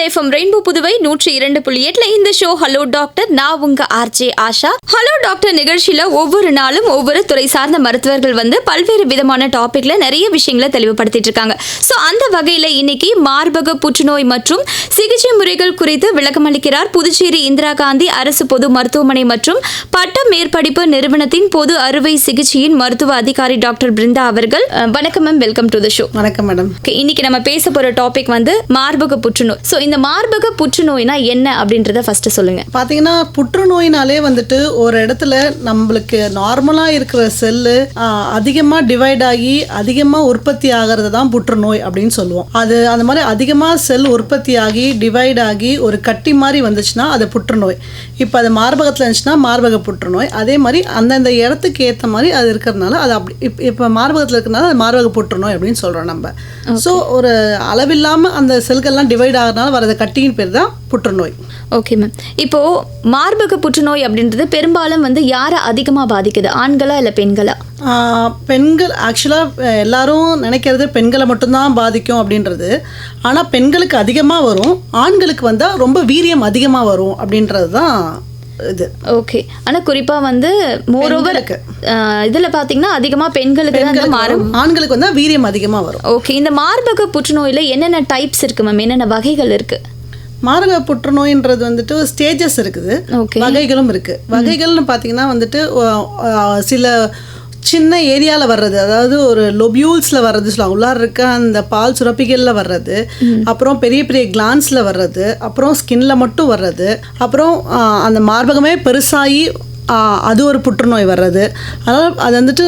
FM rainbow Puduvai 102.8 இந்த show hello doctor. நான் உங்க ஆர்ஜே ஆஷா. ஹலோ டாக்டர் நிகழ்ச்சியில ஒவ்வொரு நாளும் ஒவ்வொரு துறை சார்ந்த மருத்துவர்கள் வந்து பல்வேறு விதமான டாபிக்ல நிறைய விஷயங்களை தெளிவுபடுத்திட்டு இருக்காங்க. ஸோ அந்த வகையில இன்னைக்கு மார்பக புற்றுநோய் மற்றும் சிகிச்சை முறைகள் குறித்து விளக்கமளிக்கிறார் புதுச்சேரி இந்திரா காந்தி அரசு பொது மருத்துவமனை மற்றும் பட்ட மேற்படிப்பு நிறுவனத்தின் பொது அறுவை சிகிச்சையின் மருத்துவ அதிகாரி டாக்டர் பிருந்தா அவர்கள். வணக்கம் ma'am, welcome to the show. வணக்கம் மேடம். இன்னைக்கு நம்ம பேச போற டாபிக் வந்து மார்பக புற்றுநோய். ஸோ இந்த மார்பக புற்றுநோய்னா என்ன அப்படின்றத ஃபர்ஸ்ட் சொல்லுங்க. பார்த்தீங்கன்னா புற்றுநோயினாலே வந்துட்டு ஒரு இடத்துல நம்மளுக்கு நார்மலாக இருக்கிற செல்லு அதிகமாக டிவைட் ஆகி அதிகமாக உற்பத்தி ஆகிறது தான் புற்றுநோய் அப்படின்னு சொல்லுவோம். அது அந்த மாதிரி அதிகமாக செல் உற்பத்தி ஆகி டிவைட் ஆகி ஒரு கட்டி மாதிரி வந்துச்சுன்னா அது புற்றுநோய். இப்போ அது மார்பகத்தில் இருந்துச்சுன்னா மார்பக புற்றுநோய். அதே மாதிரி அந்தந்த இடத்துக்கு ஏற்ற மாதிரி அது இருக்கிறதுனால அது அப்படி இப்போ மார்பகத்தில் இருக்கிறதுனால அது மார்பக புற்றுநோய் அப்படின்னு சொல்கிறோம் நம்ம. ஸோ ஒரு அளவில்லாமல் அந்த செல்கள்லாம் டிவைட் ஆகிறதுனால வரது கட்டியின் பேர் தான் புற்றுநோய். Okay ma'am. இப்போ மார்பக புற்றுநோய் அப்படின்றது பெரும்பாலும் வந்து யாரை அதிகமாக பாதிக்குது, ஆண்களா இல்லை பெண்களா? பெண்கள் ஆக்சுவலாக எல்லாரும் நினைக்கிறது பெண்களை மட்டும்தான் பாதிக்கும் அப்படின்றது. ஆனால் பெண்களுக்கு அதிகமாக வரும், ஆண்களுக்கு வந்தால் ரொம்ப வீரியம் அதிகமாக வரும் அப்படின்றது தான் இது. ஓகே. ஆனால் குறிப்பாக வந்து மோரோவர் இதில் பார்த்தீங்கன்னா அதிகமாக பெண்களுக்கு தான் மாறும், ஆண்களுக்கு வந்தால் வீரியம் அதிகமாக வரும். ஓகே. இந்த மார்பக புற்றுநோயில் என்னென்ன டைப்ஸ் இருக்குது மேம், என்னென்ன வகைகள் இருக்குது? மார்பக புற்றுநோயின்றது வந்துட்டு ஸ்டேஜஸ் இருக்குது, வகைகளும் இருக்குது. வகைகள்னு பார்த்தீங்கன்னா வந்துட்டு சில சின்ன ஏரியாவில் வர்றது, அதாவது ஒரு லொபியூல்ஸில் வர்றது சொல்லுவாங்க, உள்ளார இருக்க அந்த பால் சுரப்பிகளில் வர்றது, அப்புறம் பெரிய பெரிய கிளான்ஸில் வர்றது, அப்புறம் ஸ்கின்ல மட்டும் வர்றது, அப்புறம் அந்த மார்பகமே பெருசாகி அது ஒரு புற்றுநோய் வர்றது. அதனால் அது வந்துட்டு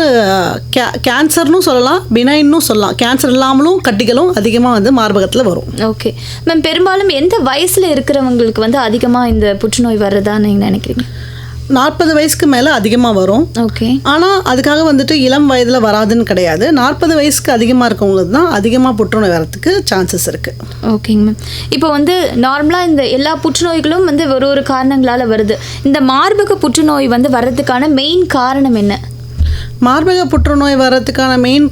கேன்சர்னு சொல்லலாம், பினைன்னு சொல்லலாம். கேன்சர் இல்லாமலும் கட்டிகளும் அதிகமாக வந்து மார்பகத்தில் வரும். Okay ma'am. பெரும்பாலும் எந்த வயசில் இருக்கிறவங்களுக்கு வந்து அதிகமாக இந்த புற்றுநோய் வர்றதா நீங்கள் நினைக்கிறீங்க? 40 வயசுக்கு மேலே அதிகமாக வரும். ஓகே. ஆனால் அதுக்காக வந்துட்டு இளம் வயதில் வராதுன்னு கிடையாது. 40 வயசுக்கு அதிகமாக இருக்கவங்களுக்கு தான் அதிகமாக புற்றுநோய் வரத்துக்கு சான்சஸ் இருக்குது. ஓகேங்க மேம். இப்போ வந்து நார்மலாக இந்த எல்லா புற்றுநோய்களும் வந்து ஒரு காரணங்களால் வருது. இந்த மார்பக புற்றுநோய் வந்து வர்றதுக்கான மெயின் காரணம் என்ன? மார்பக புற்றுநோய் வர்றதுக்கான மெயின்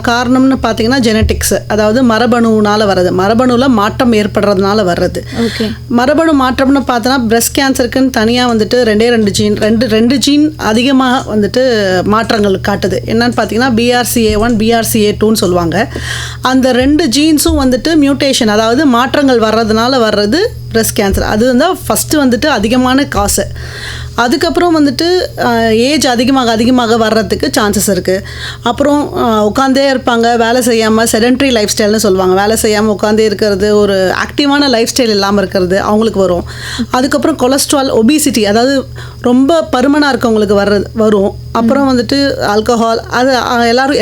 காரணம்னு பார்த்தீங்கன்னா ஜெனட்டிக்ஸ், அதாவது மரபணுனால் வர்றது, மரபணுவில் மாற்றம் ஏற்படுறதுனால வர்றது. ஓகே. மரபணு மாற்றம்னு பார்த்தோன்னா பிரெஸ்ட் கேன்சருக்குன்னு தனியாக வந்துட்டு ரெண்டு ஜீன் அதிகமாக வந்துட்டு மாற்றங்கள் காட்டுது. என்னன்னு பார்த்தீங்கன்னா BRCA1 BRCA2ன்னு சொல்லுவாங்க. அந்த 2 ஜீன்ஸும் வந்துட்டு மியூட்டேஷன், அதாவது மாற்றங்கள் வர்றதுனால வர்றது பிரெஸ்ட் கேன்சர். அது வந்து ஃபஸ்ட்டு வந்துட்டு அதிகமான காசு. அதுக்கப்புறம் வந்துட்டு ஏஜ் அதிகமாக வர்றதுக்கு சான்சஸ் இருக்குது. அப்புறம் உட்காந்தே இருப்பாங்க, வேலை செய்யாமல், செடென்ட்ரி லைஃப் ஸ்டைல்னு சொல்லுவாங்க, வேலை செய்யாமல் உட்காந்தே இருக்கிறது, ஒரு ஆக்டிவான லைஃப் ஸ்டைல் இல்லாமல் இருக்கிறது, அவங்களுக்கு வரும். அதுக்கப்புறம் கொலஸ்ட்ரால், ஒபிசிட்டி, அதாவது ரொம்ப பருமனாக இருக்கவங்களுக்கு வரும். அப்புறம் வந்துட்டு ஆல்கஹால், அது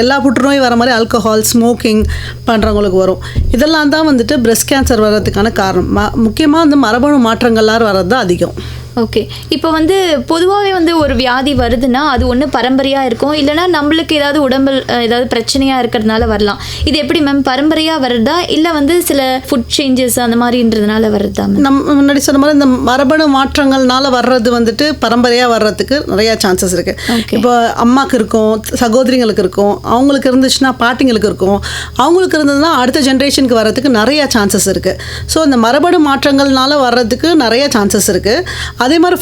எல்லா புற்றுநோய் வர மாதிரி ஆல்கஹால் ஸ்மோக்கிங் பண்ணுறவங்களுக்கு வரும். இதெல்லாம் தான் வந்துட்டு பிரெஸ்ட் கேன்சர் வர்றதுக்கான காரணம். முக்கியமாக வந்து மரபணு மாற்றங்கள்லாம் வர்றது தான் அதிகம். ஓகே. இப்போ வந்து பொதுவாகவே வந்து ஒரு வியாதி வருதுன்னா அது ஒன்று பரம்பரையாக இருக்கும், இல்லைனா நம்மளுக்கு ஏதாவது உடம்பில் ஏதாவது பிரச்சனையாக இருக்கிறதுனால வரலாம். இது எப்படி மேம், பரம்பரையாக வருதா இல்லை வந்து சில ஃபுட் சேஞ்சஸ் அந்த மாதிரின்றதுனால வருதா? நம்ம முன்னாடி சொன்ன மாதிரி இந்த மரபணு மாற்றங்கள்னால வர்றது வந்துட்டு பரம்பரையாக வர்றதுக்கு நிறையா சான்சஸ் இருக்குது. இப்போ அம்மாவுக்கு இருக்கும், சகோதரிங்களுக்கு இருக்கும், அவங்களுக்கு இருந்துச்சுன்னா பாட்டிங்களுக்கு இருக்கும், அவங்களுக்கு இருந்ததுன்னா அடுத்த ஜென்ரேஷனுக்கு வர்றதுக்கு நிறையா சான்சஸ் இருக்குது. ஸோ இந்த மரபணு மாற்றங்கள்னால வர்றதுக்கு நிறைய சான்சஸ் இருக்குது. அதே மாதிரி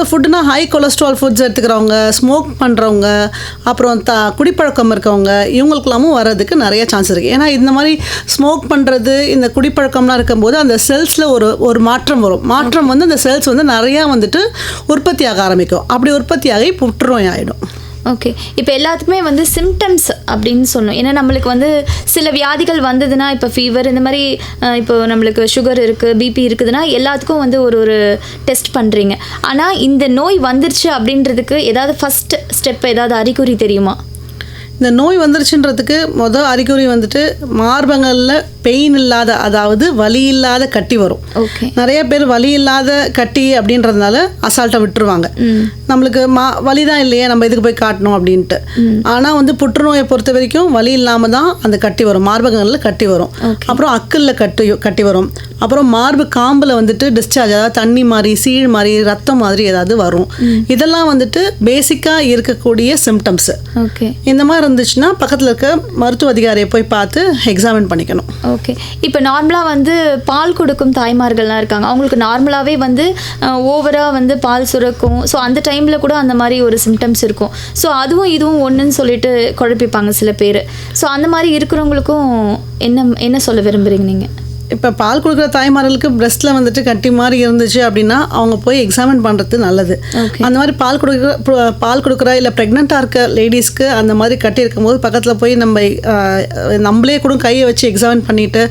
ஃபுட்னா ஹை கொலஸ்ட்ரால் ஃபுட்ஸ் எடுத்துக்கிறவங்க, ஸ்மோக் பண்ணுறவங்க, அப்புறம் குடிப்பழக்கம் இருக்கவங்க, இவங்களுக்கெல்லாமும் வர்றதுக்கு நிறைய சான்ஸ் இருக்குது. ஏன்னா இந்த மாதிரி ஸ்மோக் பண்ணுறது, இந்த குடிப்பழக்கம்லாம் இருக்கும்போது அந்த செல்ஸில் ஒரு மாற்றம் வரும். மாற்றம் வந்து அந்த செல்ஸ் வந்து நிறையா வந்துட்டு உற்பத்தியாக ஆரம்பிக்கும். அப்படி உற்பத்தியாகி புற்றுநோய் ஆகிடும். ஓகே. இப்போ எல்லாத்துக்குமே வந்து சிம்டம்ஸ் அப்படின்னு சொல்லணும். ஏன்னா நம்மளுக்கு வந்து சில வியாதிகள் வந்ததுன்னா, இப்போ ஃபீவர் இந்த மாதிரி, இப்போ நம்மளுக்கு சுகர் இருக்குது, பிபி இருக்குதுன்னா எல்லாத்துக்கும் வந்து ஒரு டெஸ்ட் பண்ணுறீங்க. ஆனால் இந்த நோய் வந்துருச்சு அப்படின்றதுக்கு ஏதாவது ஃபஸ்ட் ஸ்டெப், ஏதாவது அறிகுறி தெரியுமா? இந்த நோய் வந்துருச்சுன்றதுக்கு மொதல் அறிகுறி வந்துட்டு மார்பகங்களில் பெயின் இல்லாத, அதாவது வலி இல்லாத கட்டி வரும். நிறைய பேர் வலி இல்லாத கட்டி அப்படின்றதுனால அசால்ட்டாக விட்டுருவாங்க. நம்மளுக்கு வலி தான் இல்லையே, நம்ம இதுக்கு போய் காட்டணும் அப்படின்ட்டு. ஆனால் வந்து புற்றுநோயை பொறுத்த வரைக்கும் வலி இல்லாமல் தான் அந்த கட்டி வரும், மார்பகங்களில் கட்டி வரும். அப்புறம் அக்கிளில் கட்டி வரும். அப்புறம் மார்பு காம்பில் வந்துட்டு டிஸ்சார்ஜ், அதாவது தண்ணி மாதிரி, சீழ் மாதிரி, ரத்தம் மாதிரி ஏதாவது வரும். இதெல்லாம் வந்துட்டு பேசிக்காக இருக்கக்கூடிய சிம்டம்ஸு. ஓகே, இந்த மாதிரி இருந்துச்சுன்னா பக்கத்தில் இருக்க மருத்துவ அதிகாரியை போய் பார்த்து எக்ஸாமின் பண்ணிக்கணும். ஓகே. இப்போ நார்மலாக வந்து பால் கொடுக்கும் தாய்மார்கள்லாம் இருக்காங்க, அவங்களுக்கு நார்மலாகவே வந்து ஓவராக வந்து பால் சுரக்கும். ஸோ அந்த டைமில் கூட அந்த மாதிரி ஒரு சிம்டம்ஸ் இருக்கும். ஸோ அதுவும் இதுவும் ஒன்றுன்னு சொல்லிட்டு குழப்பிப்பாங்க சில பேர். ஸோ அந்த மாதிரி இருக்கிறவங்களுக்கும் என்ன சொல்ல விரும்புகிறீங்க நீங்கள்? இப்போ பால் கொடுக்குற தாய்மார்களுக்கு பிரெஸ்ட்டில் வந்துட்டு கட்டி மாதிரி இருந்துச்சு அப்படின்னா அவங்க போய் எக்ஸாமின் பண்ணுறது நல்லது. அந்த மாதிரி பால் கொடுக்குற இல்லை ப்ரெக்னெண்ட்டாக இருக்க லேடிஸ்க்கு அந்த மாதிரி கட்டி இருக்கும்போது பக்கத்தில் போய் நம்மளே கூட கையை வச்சு எக்ஸாமின் பண்ணிவிட்டு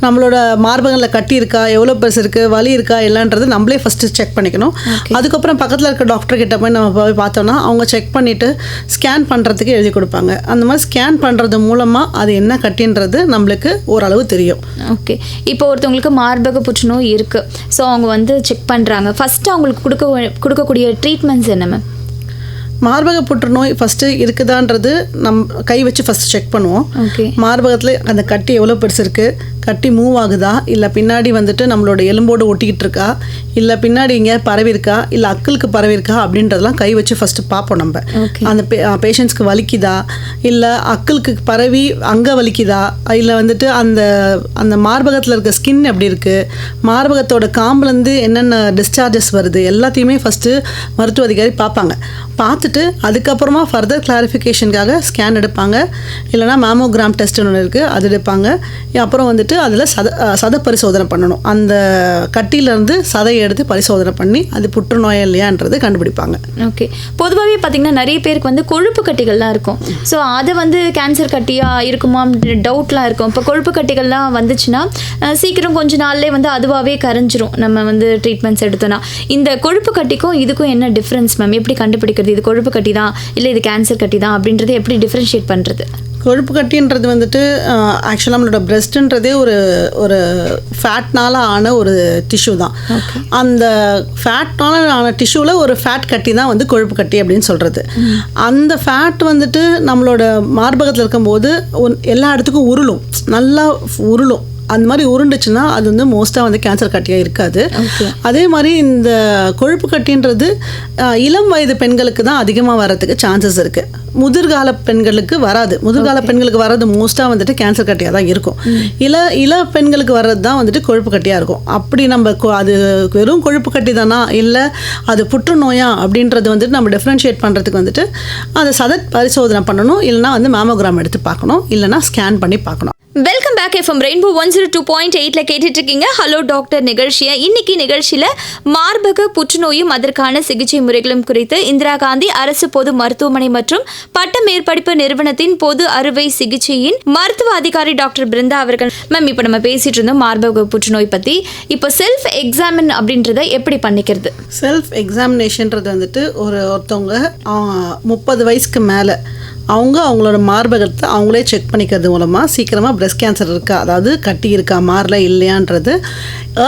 நம்மளோட மார்பகங்களில் கட்டி இருக்கா, எவ்வளோ பெருசு இருக்குது, வலி இருக்கா இல்லைன்றது நம்மளே ஃபஸ்ட்டு செக் பண்ணிக்கணும். அதுக்கப்புறம் பக்கத்தில் இருக்க டாக்டர் கிட்ட போய் நம்ம போய் பார்த்தோன்னா அவங்க செக் பண்ணிவிட்டு ஸ்கேன் பண்ணுறதுக்கு எழுதி கொடுப்பாங்க. அந்த மாதிரி ஸ்கேன் பண்ணுறது மூலமாக அது என்ன கட்டின்றது நம்மளுக்கு ஓரளவு தெரியும். ஓகே. இப்போ ஒருத்தவங்களுக்கு மார்பக புற்றுநோய் இருக்குது, ஸோ அவங்க வந்து செக் பண்ணுறாங்க. ஃபஸ்ட்டு அவங்களுக்கு கொடுக்கக்கூடிய ட்ரீட்மெண்ட்ஸ் என்ன மேம்? மார்பக புற்றுநோய் ஃபஸ்ட்டு இருக்குதான்றது கை வச்சு ஃபஸ்ட்டு செக் பண்ணுவோம். மார்பகத்தில் அந்த கட்டி எவ்வளோ பெருசு இருக்குது, கட்டி மூவ் ஆகுதா, இல்லை பின்னாடி வந்துட்டு நம்மளோட எலும்போடு ஒட்டிக்கிட்டு இருக்கா, இல்லை பின்னாடி இங்கே பரவி இருக்கா, இல்லை அக்களுக்கு பரவி இருக்கா அப்படின்றதெல்லாம் கை வச்சு ஃபஸ்ட்டு பார்ப்போம். நம்ம அந்த பேஷண்ட்ஸ்க்கு வலிக்குதா, இல்லை அக்களுக்கு பரவி அங்கே வலிக்குதா, இல்லை வந்துட்டு அந்த மார்பகத்தில் இருக்க ஸ்கின் எப்படி இருக்குது, மார்பகத்தோட காம்புலேருந்து என்னென்ன டிஸ்சார்ஜஸ் வருது எல்லாத்தையுமே ஃபஸ்ட்டு மருத்துவ அதிகாரி பார்ப்பாங்க. பார்த்துட்டு அதுக்கப்புறமா ஃபர்தர் கிளாரிஃபிகேஷனுக்காக ஸ்கேன் எடுப்பாங்க, இல்லைனா மேமோகிராம் டெஸ்ட் ஒன்று இருக்குது அது எடுப்பாங்க. அப்புறம் வந்துட்டு அதில் சத பரிசோதனை பண்ணணும். அந்த கட்டியிலேருந்து சதையை எடுத்து பரிசோதனை பண்ணி அது புற்றுநோயா இல்லையான்றது கண்டுபிடிப்பாங்க. ஓகே. பொதுவாகவே பார்த்திங்கன்னா நிறைய பேருக்கு வந்து கொழுப்பு கட்டிகள்லாம் இருக்கும். ஸோ அதை வந்து கேன்சர் கட்டியாக இருக்குமா டவுட்லாம் இருக்கும். இப்போ கொழுப்பு கட்டிகள்லாம் வந்துச்சுன்னா சீக்கிரம் கொஞ்ச நாள்லேயே வந்து அதுவாகவே கரைஞ்சிரும் நம்ம வந்து ட்ரீட்மெண்ட்ஸ் எடுத்தோன்னா. இந்த கொழுப்பு கட்டிக்கும் இதுக்கும் என்ன டிஃப்ரென்ஸ் மேம்? எப்படி கண்டுபிடிக்கிறது இது கொழுப்பு கட்டி தான் இல்லை இது கேன்சர் கட்டி தான் அப்படின்றத எப்படி டிஃப்ரென்ஷியேட் பண்ணுறது? கொழுப்பு கட்டின்றது வந்துட்டு ஆக்சுவலாக நம்மளோட பிரெஸ்ட்டுன்றதே ஒரு ஃபேட்னால ஆன ஒரு டிஷ்யூ தான். அந்த ஃபேட்னால ஆன டிஷ்யூவில் ஒரு ஃபேட் கட்டி தான் வந்து கொழுப்பு கட்டி அப்படின்னு சொல்கிறது. அந்த ஃபேட் வந்துட்டு நம்மளோட மார்பகத்தில் இருக்கும்போது எல்லா இடத்துக்கும் உருளும், நல்லா உருளும். அந்த மாதிரி உருண்டுச்சுன்னா அது வந்து மோஸ்ட்டாக வந்து கேன்சர் கட்டியாக இருக்காது. அதே மாதிரி இந்த கொழுப்பு கட்டின்றது இளம் வயது பெண்களுக்கு தான் அதிகமாக வர்றதுக்கு சான்சஸ் இருக்குது. முதிர்கால பெண்களுக்கு வராது. முதிர்கால பெண்களுக்கு வர்றது மோஸ்ட்டாக வந்துட்டு கேன்சர் கட்டியாக தான் இருக்கும். இள பெண்களுக்கு வர்றது தான் வந்துட்டு கொழுப்பு கட்டியாக இருக்கும். அப்படி நம்ம அது வெறும் கொழுப்பு கட்டி தானா இல்லை அது புற்றுநோயா அப்படின்றது வந்துட்டு நம்ம டிஃப்ரென்ஷியேட் பண்ணுறதுக்கு வந்துட்டு அதை பரிசோதனை பண்ணணும், இல்லைனா வந்து மேமோகிராம் எடுத்து பார்க்கணும், இல்லைனா ஸ்கேன் பண்ணி பார்க்கணும். Welcome back. எஃப்எம் ரெயின்போ 102.8 கேட்டுட்டு இருக்கீங்க ஹலோ டாக்டர் நிகழ்ச்சியை. இன்னைக்கு நிகழ்ச்சியில் மார்பக புற்றுநோயும் அதற்கான சிகிச்சை முறைகளும் குறித்து இந்திரா காந்தி அரசு பொது மருத்துவமனை மற்றும் பட்ட மேற்படிப்பு நிறுவனத்தின் பொது அறுவை சிகிச்சையின் மருத்துவ அதிகாரி டாக்டர் பிருந்தா அவர்கள். மேம், இப்போ நம்ம பேசிட்டு இருந்தோம் மார்பக புற்றுநோய் பற்றி. இப்போ செல்ஃப் எக்ஸாமின் அப்படின்றத எப்படி பண்ணிக்கிறது? செல்ஃப் எக்ஸாமினேஷன்றது வந்துட்டு ஒருத்தவங்க 30 வயசுக்கு மேலே அவங்களோட மார்பகத்தை அவங்களே செக் பண்ணிக்கிறது மூலமாக சீக்கிரமாக பிரெஸ்ட் கேன்சர் இருக்கா, அதாவது கட்டி இருக்கா மாறல இல்லையான்றது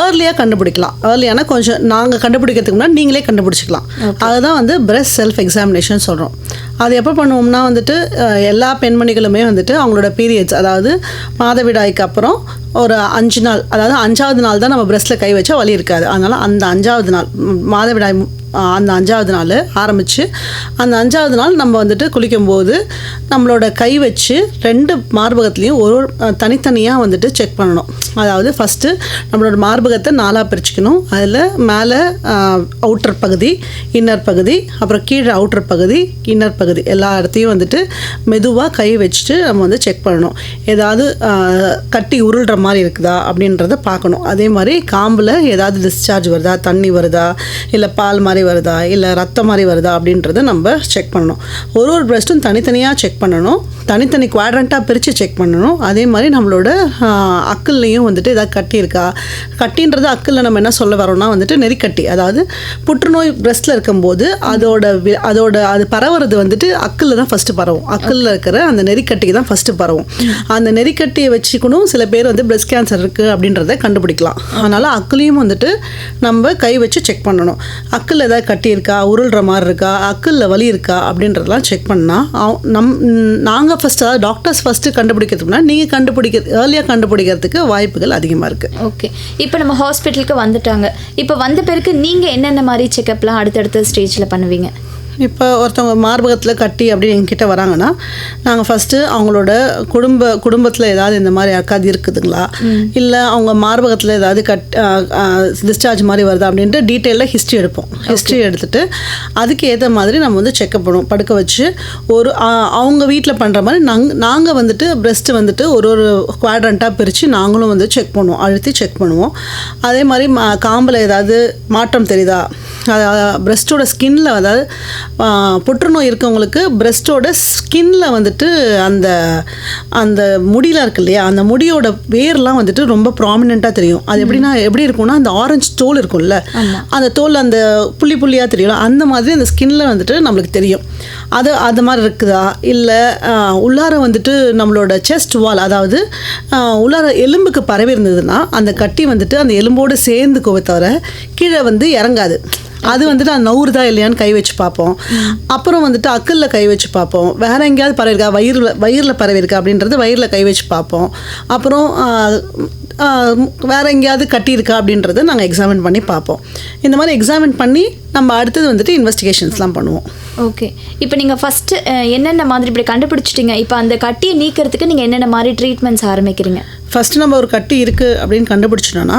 ஏர்லியாக கண்டுபிடிக்கலாம். ஏர்லியான கொஞ்சம் நாங்கள் கண்டுபிடிக்கிறதுக்கு முன்னாடி நீங்களே கண்டுபிடிச்சிக்கலாம். அதுதான் வந்து பிரெஸ்ட் செல்ஃப் எக்ஸாமினேஷன் சொல்கிறோம். அது எப்போ பண்ணுவோம்னா வந்துட்டு எல்லா பெண்மணிகளுமே வந்துட்டு அவங்களோட பீரியட்ஸ், அதாவது மாதவிடாய்க்கு அப்புறம் ஒரு 5 நாள், அதாவது 5வது நாள் தான் நம்ம பிரெஸ்ட்டில் கை வச்சா வலி இருக்காது. அதனால் அந்த 5வது நாள் மாதவிடாய் அந்த 5வது நாள் ஆரம்பித்து அந்த 5வது நாள் நம்ம வந்துட்டு குளிக்கும்போது நம்மளோட கை வச்சு 2 மார்பகத்துலேயும் ஒரு தனித்தனியாக வந்துட்டு செக் பண்ணணும். அதாவது ஃபஸ்ட்டு நம்மளோட மார்பகத்தை 4ஆக பிரிச்சுக்கணும். அதில் மேலே அவுட்டர் பகுதி, இன்னர் பகுதி, அப்புறம் கீழே அவுட்டர் பகுதி, இன்னர் பகுதி எல்லா இடத்தையும் வந்துட்டு மெதுவாக கை வச்சுட்டு நம்ம வந்து செக் பண்ணணும். ஏதாவது கட்டி உருள்ற மாதிரி இருக்குதா அப்படின்றத பார்க்கணும். அதே மாதிரி காம்பில் ஏதாவது டிஸ்சார்ஜ் வருதா, தண்ணி வருதா, இல்லை பால் மாதிரி வருதா, இல்லை ரத்தம் மாதிரி வருதா அப்படின்றத நம்ம செக் பண்ணணும். ஒரு பிரெஸ்ட்டும் தனித்தனியாக செக் பண்ணணும். தனித்தனி குவாட்ரண்ட்டாக பிரித்து செக் பண்ணணும். அதே மாதிரி நம்மளோட அக்கல்லையும் வந்துட்டு ஏதாவது கட்டி இருக்கா. கட்டின்றது அக்கல்ல நம்ம என்ன சொல்ல வரோம்னா வந்துட்டு நெறிக்கட்டி, அதாவது புற்றுநோய் பிரெஸ்ட்டில் இருக்கும்போது அது பரவுறது வந்துட்டு அக்கல்ல தான் ஃபஸ்ட்டு பரவும். அக்கல்ல இருக்கிற அந்த நெறிக்கட்டிக்கு தான் ஃபஸ்ட்டு பரவும். அந்த நெறிக்கட்டியை வச்சுக்கணும் சில பேர் வந்து பிரெஸ்ட் கேன்சர் இருக்குது அப்படின்றத கண்டுபிடிக்கலாம். அதனால் அக்கலையும் வந்துட்டு நம்ம கை வச்சு செக் பண்ணணும். அக்கல் ஏதாவது கட்டி இருக்கா, உருள்ற மாதிரி இருக்கா, அக்கல்ல வலி இருக்கா அப்படின்றதெல்லாம் செக் பண்ணால் நாங்கள் ஃபஸ்ட்டு, அதாவது டாக்டர்ஸ் ஃபஸ்ட்டு கண்டுபிடிக்கிறதுக்குனா நீங்கள் ஏர்லியாக கண்டுபிடிக்கிறதுக்கு வாய்ப்புகள் அதிகமாக இருக்குது. ஓகே. இப்போ நம்ம ஹாஸ்பிட்டலுக்கு வந்துட்டாங்க. இப்போ வந்த பிறகு நீங்கள் என்னென்ன மாதிரி செக்கப்லாம் அடுத்தடுத்த ஸ்டேஜில் பண்ணுவீங்க? இப்போ ஒருத்தவங்க மார்பகத்தில் கட்டி அப்படின்னு எங்கிட்ட வராங்கன்னா, நாங்கள் ஃபஸ்ட்டு அவங்களோட குடும்பத்தில் ஏதாவது இந்த மாதிரி யாருக்காவது இருக்குதுங்களா, இல்லை அவங்க மார்பகத்தில் ஏதாவது டிஸ்சார்ஜ் மாதிரி வருதா அப்படின்ட்டு டீட்டெயிலாக ஹிஸ்ட்ரி எடுப்போம். ஹிஸ்ட்ரி எடுத்துகிட்டு அதுக்கு ஏற்ற மாதிரி நம்ம வந்து செக்கப் பண்ணுவோம். படுக்க வச்சு அவங்க வீட்டில் பண்ணுற மாதிரி நாங்கள் வந்துட்டு பிரெஸ்ட்டு வந்துட்டு ஒரு குவாட்ரண்ட்டாக பிரித்து நாங்களும் வந்து செக் பண்ணுவோம், அழுத்தி செக் பண்ணுவோம். அதே மாதிரி காம்பில் ஏதாவது மாற்றம் தெரியுதா, பிரெஸ்ட்டோட ஸ்கின்ல, அதாவது புற்றுநோய் இருக்கவங்களுக்கு பிரெஸ்ட்டோட ஸ்கின்ல வந்துட்டு அந்த முடியெலாம் இருக்கு இல்லையா, அந்த முடியோட வேர்லாம் வந்துட்டு ரொம்ப ப்ராமினெண்ட்டாக தெரியும். அது எப்படி இருக்கும்னா, அந்த ஆரஞ்சு தோல் இருக்கும்ல, அந்த தோல் அந்த புள்ளி புள்ளியாக தெரியும். அந்த மாதிரி அந்த ஸ்கின்ல வந்துட்டு நம்மளுக்கு தெரியும். அது மாதிரி இருக்குதா, இல்லை உள்ளார வந்துட்டு நம்மளோட செஸ்ட் வால், அதாவது உள்ளார எலும்புக்கு பரவி இருந்ததுன்னா அந்த கட்டி வந்துட்டு அந்த எலும்போடு சேர்ந்துக்கோவை தவிர கீழே வந்து இறங்காது. அது வந்துட்டு அது நவுறுதா இல்லையான்னு கை வச்சு பார்ப்போம். அப்புறம் வந்துட்டு அக்கலில் கை வச்சு பார்ப்போம். வேறு எங்கேயாவது பரவி இருக்கா, வயிறில் பரவி இருக்கா அப்படின்றது வயிறில் கை வச்சு பார்ப்போம். அப்புறம் வேறு எங்கேயாவது கட்டியிருக்கா அப்படின்றத நாங்கள் எக்ஸாமின் பண்ணி பார்ப்போம். இந்த மாதிரி எக்ஸாமின் பண்ணி நம்ம அடுத்தது வந்துட்டு இன்வெஸ்டிகேஷன்ஸ்லாம் பண்ணுவோம். ஓகே. இப்போ நீங்கள் ஃபஸ்ட்டு என்னென்ன மாதிரி இப்படி கண்டுபிடிச்சிட்டிங்க, இப்போ அந்த கட்டியை நீக்கிறதுக்கு நீங்கள் என்னென்ன மாதிரி ட்ரீட்மெண்ட்ஸ் ஆரம்பிக்கிறீங்க? ஃபஸ்ட்டு நம்ம ஒரு கட்டி இருக்குது அப்படின்னு கண்டுபிடிச்சிட்டோன்னா,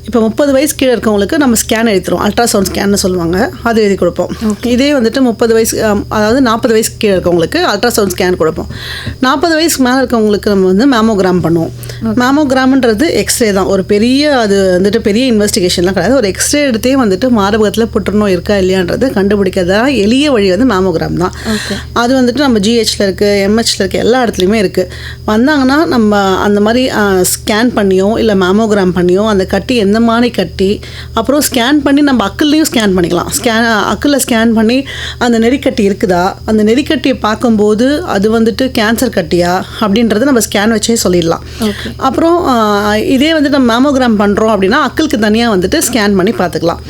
இப்போ 30 வயசு கீழே இருக்கவங்களுக்கு நம்ம ஸ்கேன் எழுதிடுவோம். அல்ட்ராசவுண்ட் ஸ்கேன்னு சொல்லுவாங்க, அது எழுதி கொடுப்போம். இதே வந்துட்டு 30 வயசு, அதாவது 40 வயசுக்கு கீழே இருக்கவங்களுக்கு அல்ட்ராசவுண்ட் ஸ்கேன் கொடுப்போம். 40 வயசுக்கு மேலே இருக்கவங்களுக்கு நம்ம வந்து மேமோகிராம் பண்ணுவோம். மேமோகிராம்ன்றது எக்ஸ்ரே தான், ஒரு அது வந்துட்டு பெரிய இன்வெஸ்டிகேஷன்லாம் கிடையாது. ஒரு எக்ஸ்ரே எடுத்தே வந்துட்டு மார்பகத்தில் புற்றுநோய் இருக்கா இல்லையான்றது கண்டுபிடிக்கிறதா எளிய வழி வந்து மேமோகிராம் தான். அது வந்துட்டு நம்ம ஜிஹெச்சில் இருக்குது, எம்ஹெச்சில் இருக்குது, எல்லா இடத்துலையுமே இருக்குது. வந்தாங்கன்னா நம்ம அந்த மாதிரி ஸ்கேன் பண்ணியோ இல்லை மேமோகிராம் பண்ணியோ அந்த கட்டி எந்த மாதிரி கட்டி, அப்புறம் ஸ்கேன் பண்ணி நம்ம அக்கல்லையும் ஸ்கேன் பண்ணிக்கலாம். அக்கல்ல ஸ்கேன் பண்ணி அந்த நெறிக்கட்டி இருக்குதா, அந்த நெறிக்கட்டியை பார்க்கும்போது அது வந்துட்டு கேன்சர் கட்டியா அப்படின்றத நம்ம ஸ்கேன் வச்சே சொல்லிடலாம். அப்புறம் இதே வந்து நம்ம மேமோகிராம் பண்ணுறோம் அப்படின்னா அக்கலுக்கு தனியாக வந்துட்டு ஸ்கேன் பண்ணி பார்த்துக்கலாம்.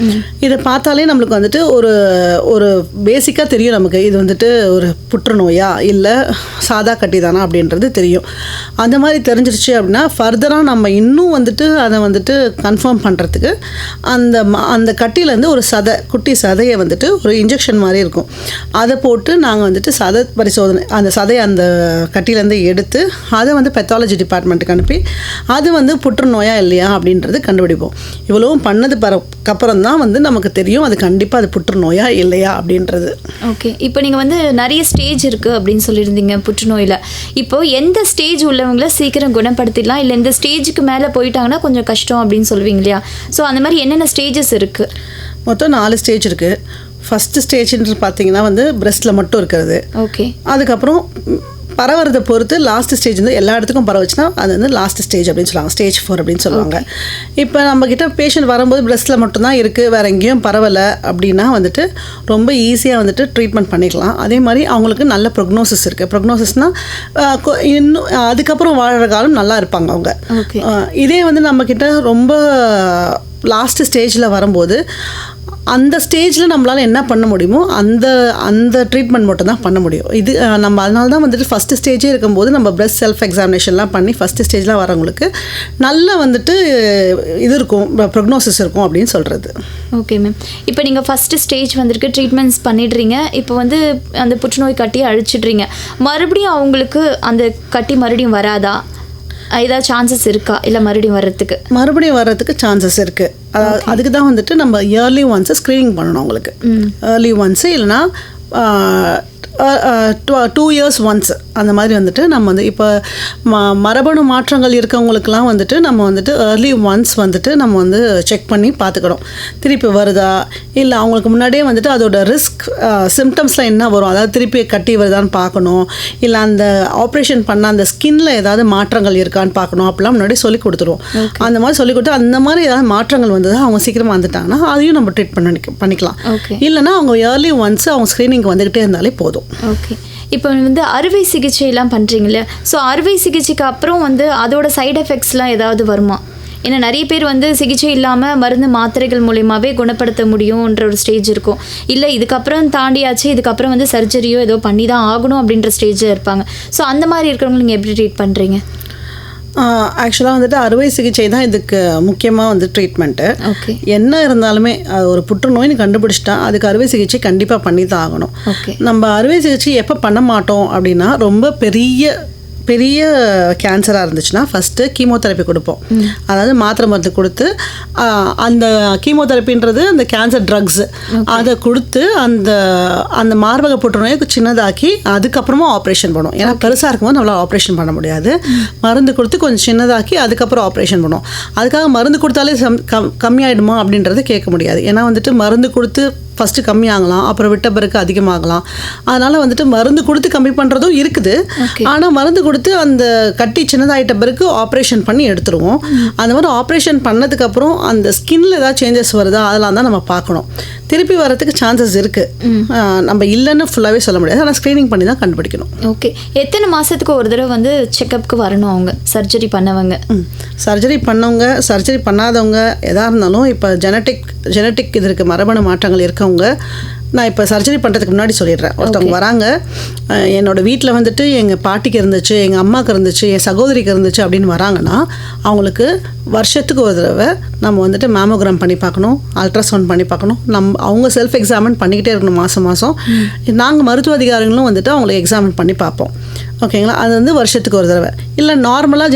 இதை பார்த்தாலே நம்மளுக்கு வந்துட்டு ஒரு பேசிக்காக தெரியும் நமக்கு இது வந்துட்டு ஒரு புற்றுநோயா இல்லை சாதா கட்டி தானா அப்படின்றது தெரியும். அந்த மாதிரி தெரிஞ்சிருச்சு அப்படின்னா ஃபர்தராக நம்ம இன்னும் வந்துட்டு அதை வந்துட்டு கன்ஃபார்ம் பண்ணுறதுக்கு அந்த கட்டியிலேருந்து ஒரு குட்டி சதையை வந்துட்டு ஒரு இன்ஜெக்ஷன் மாதிரி இருக்கும், அதை போட்டு நாங்கள் வந்துட்டு சதை பரிசோதனை, அந்த சதையை அந்த கட்டியிலேருந்து எடுத்து அதை வந்து பெத்தாலஜி டிபார்ட்மெண்ட்டுக்கு அனுப்பி அது வந்து புற்றுநோயா இல்லையா அப்படின்றது கண்டுபிடிப்போம். இவ்வளவும் பண்ணதுக்கப்புறம் தான் வந்து நமக்கு தெரியும் அது கண்டிப்பாக அது புற்றுநோயா இல்லையா அப்படின்றது. ஓகே. இப்போ நீங்கள் வந்து நிறைய ஸ்டேஜ் இருக்குது அப்படின்னு சொல்லியிருந்தீங்க புற்றுநோயில். இப்போது எந்த ஸ்டேஜ் உள்ளவங்கள சீக்கிரம் குணப்படுத்திடலாம், இல்லை இந்த ஸ்டேஜுக்கு மேலே போயிட்டாங்கன்னா கொஞ்சம் கஷ்டம் அப்படின்னு சொல்லுவீங்க இல்லையா? ஸோ அந்த மாதிரி என்னென்ன ஸ்டேஜஸ் இருக்குது? மொத்தம் 4 ஸ்டேஜ் இருக்குது. ஃபஸ்ட்டு ஸ்டேஜ்ன்றது பார்த்தீங்கன்னா வந்து பிரெஸ்ட்டில் மட்டும் இருக்கிறது. ஓகே. அதுக்கப்புறம் பரவுறதை பொறுத்து லாஸ்ட் ஸ்டேஜ் வந்து எல்லா இடத்துக்கும் பரவச்சுன்னா அது வந்து லாஸ்ட் ஸ்டேஜ் அப்படின்னு சொல்லுவாங்க, ஸ்டேஜ் 4 அப்படின்னு சொல்லுவாங்க. இப்போ நம்மக்கிட்ட பேஷண்ட் வரும்போது பிரெஸ்ட்டில் மட்டும்தான் இருக்குது, வேறு எங்கேயும் பரவலை அப்படின்னா வந்துட்டு ரொம்ப ஈஸியாக வந்துட்டு ட்ரீட்மெண்ட் பண்ணிக்கலாம். அதே மாதிரி அவங்களுக்கு நல்ல ப்ரொக்னோசிஸ் இருக்குது. ப்ரொக்னோசிஸ்னால் இன்னும் அதுக்கப்புறம் வாழ்கிற காலம் நல்லா இருப்பாங்க அவங்க. இதே வந்து நம்மக்கிட்ட ரொம்ப லாஸ்ட் ஸ்டேஜில் வரும்போது அந்த ஸ்டேஜில் நம்மளால் என்ன பண்ண முடியுமோ அந்த ட்ரீட்மெண்ட் மட்டும் தான் பண்ண முடியும். இது நம்ம அதனால தான் வந்துட்டு ஃபஸ்ட்டு ஸ்டேஜே இருக்கும்போது நம்ம பிரெஸ்ட் செல்ஃப் எக்ஸாமினேஷன்லாம் பண்ணி ஃபஸ்ட்டு ஸ்டேஜ்லாம் வரவங்களுக்கு நல்ல வந்துட்டு இது இருக்கும், ப்ரொக்னோசிஸ் இருக்கும் அப்படின்னு சொல்கிறது. Okay ma'am. இப்போ நீங்கள் ஃபஸ்ட்டு ஸ்டேஜ் வந்துருக்கு, ட்ரீட்மெண்ட்ஸ் பண்ணிடுறீங்க. இப்போ வந்து அந்த புற்றுநோய் கட்டியை அழிச்சிடுறீங்க. மறுபடியும் அவங்களுக்கு அந்த கட்டி மறுபடியும் வராதா, ஏதாவது சான்சஸ் இருக்கா, இல்லை மறுபடியும் வர்றதுக்கு சான்சஸ் இருக்குது. அதுக்கு தான் வந்துட்டு நம்ம இயர்லி ஒன்ஸு ஸ்க்ரீனிங் பண்ணணும் அவங்களுக்கு. இயர்லி ஒன்ஸு இல்லைனா 2 years ஒன்ஸ் அந்த மாதிரி வந்துட்டு நம்ம வந்து இப்போ மரபணு மாற்றங்கள் இருக்கவங்களுக்கெல்லாம் வந்துட்டு நம்ம வந்துட்டு ஏர்லி ஒன்ஸ் வந்துட்டு நம்ம வந்து செக் பண்ணி பார்த்துக்கணும் திருப்பி வருதா இல்லை அவங்களுக்கு முன்னாடியே வந்துட்டு அதோட ரிஸ்க் சிம்டம்ஸ்லாம் என்ன வரும், அதாவது திருப்பி கட்டி வருதான்னு பார்க்கணும், இல்லை அந்த ஆப்ரேஷன் பண்ண அந்த ஸ்கின்ல ஏதாவது மாற்றங்கள் இருக்கான்னு பார்க்கணும். அப்படிலாம் முன்னாடி சொல்லி கொடுத்துருவோம். அந்த மாதிரி சொல்லி கொடுத்து அந்த மாதிரி ஏதாவது மாற்றங்கள் வந்தது அவங்க சீக்கிரமாக வந்துட்டாங்கன்னா அதையும் நம்ம ட்ரீட் பண்ணிக்கலாம். இல்லைனா அவங்க இயர்லி ஒன்ஸ் அவங்க ஸ்க்ரீனிங் வந்துக்கிட்டே இருந்தாலே போதும். ஓகே. இப்போ வந்து அறுவை சிகிச்சையெல்லாம் பண்ணுறீங்களே, ஸோ அறுவை சிகிச்சைக்கு அப்புறம் வந்து அதோட சைடு எஃபெக்ட்ஸ்லாம் ஏதாவது வருமா? ஏன்னா நிறைய பேர் வந்து சிகிச்சை இல்லாமல் மருந்து மாத்திரைகள் மூலியமாகவே குணப்படுத்த முடியும்ன்ற ஒரு ஸ்டேஜ் இருக்கும். இல்லை இதுக்கப்புறம் தாண்டியாச்சு, இதுக்கப்புறம் வந்து சர்ஜரியோ ஏதோ பண்ணி தான் ஆகணும் அப்படின்ற ஸ்டேஜில் இருப்பாங்க. ஸோ அந்த மாதிரி இருக்கிறவங்க நீங்கள் எப்படி ட்ரீட் பண்ணுறீங்க? ஆக்சுவலாக வந்துட்டு அறுவை சிகிச்சை தான் இதுக்கு முக்கியமாக வந்து ட்ரீட்மெண்ட்டு. ஓகே. என்ன இருந்தாலுமே அது ஒரு புற்றுநோய்னு கண்டுபிடிச்சிட்டா அதுக்கு அறுவை சிகிச்சை கண்டிப்பாக பண்ணி தான் ஆகணும். ஓகே. நம்ம அறுவை சிகிச்சை எப்போ பண்ண மாட்டோம் அப்படின்னா, ரொம்ப பெரிய கேன்சராக இருந்துச்சுன்னா ஃபஸ்ட்டு கீமோதெரப்பி கொடுப்போம். அதாவது மாத்திரை மருந்து கொடுத்து அந்த கீமோதெரப்பின்றது அந்த கேன்சர் ட்ரக்ஸு அதை கொடுத்து அந்த மார்பக புற்றுநோயை சின்னதாக்கி அதுக்கப்புறமா ஆப்ரேஷன் பண்ணுவோம். ஏன்னா பெருசாக இருக்கும்போது நம்மளால் ஆப்ரேஷன் பண்ண முடியாது. மருந்து கொடுத்து கொஞ்சம் சின்னதாக்கி அதுக்கப்புறம் ஆப்ரேஷன் பண்ணுவோம். அதுக்காக மருந்து கொடுத்தாலே கம்மியாயிடுமா அப்படின்றது கேட்க முடியாது. ஏன்னா வந்துட்டு மருந்து கொடுத்து ஃபஸ்ட்டு கம்மியாகலாம், அப்புறம் விட்ட பிறகு அதிகமாகலாம். அதனால் வந்துட்டு மருந்து கொடுத்து கம்மி பண்ணுறதும் இருக்குது. ஆனால் மருந்து கொடுத்து அந்த கட்டி சின்னதாகிட்ட பிறகு ஆப்ரேஷன் பண்ணி எடுத்துருவோம். அந்த மாதிரி ஆப்ரேஷன் பண்ணதுக்கப்புறம் அந்த ஸ்கின்ல ஏதாவது சேஞ்சஸ் வருதா அதெல்லாம் தான் நம்ம பார்க்கணும். திருப்பி வரதுக்கு சான்சஸ் இருக்குது. நம்ம இல்லைன்னு ஃபுல்லாகவே சொல்ல முடியாது. ஆனால் ஸ்க்ரீனிங் பண்ணி தான் கண்டுபிடிக்கணும். ஓகே. எத்தனை மாதத்துக்கு ஒரு தடவை வந்து செக்கப்புக்கு வரணும் அவங்க சர்ஜரி பண்ணவங்க? சர்ஜரி பண்ணவங்க, சர்ஜரி பண்ணாதவங்க எதாக இருந்தாலும் இப்போ ஜெனட்டிக் இது இருக்குது, மரபணு மாற்றங்கள் இருக்கவங்க. நான் இப்போ சர்ஜரி பண்ணுறதுக்கு முன்னாடி சொல்லிடுறேன். ஒருத்தவங்க வராங்க, என்னோடய வீட்டில் வந்துட்டு எங்கள் பாட்டிக்கு இருந்துச்சு, எங்கள் அம்மாவுக்கு இருந்துச்சு, என் சகோதரிக்கு இருந்துச்சு அப்படின்னு வராங்கன்னா அவங்களுக்கு வருஷத்துக்கு ஒரு தடவை நம்ம வந்துட்டு மேமோகிராம் பண்ணி பார்க்கணும், அல்ட்ராசவுண்ட் பண்ணி பார்க்கணும். அவங்க செல்ஃப் எக்ஸாமின் பண்ணிக்கிட்டே இருக்கணும் மாதம். நாங்கள் மருத்துவ அதிகாரிகளும் வந்துட்டு அவங்களை எக்ஸாமின் பண்ணி பார்ப்போம். ஓகேங்களா? அது வந்து வருஷத்துக்கு ஒரு தடவை. இல்லை நார்மலாக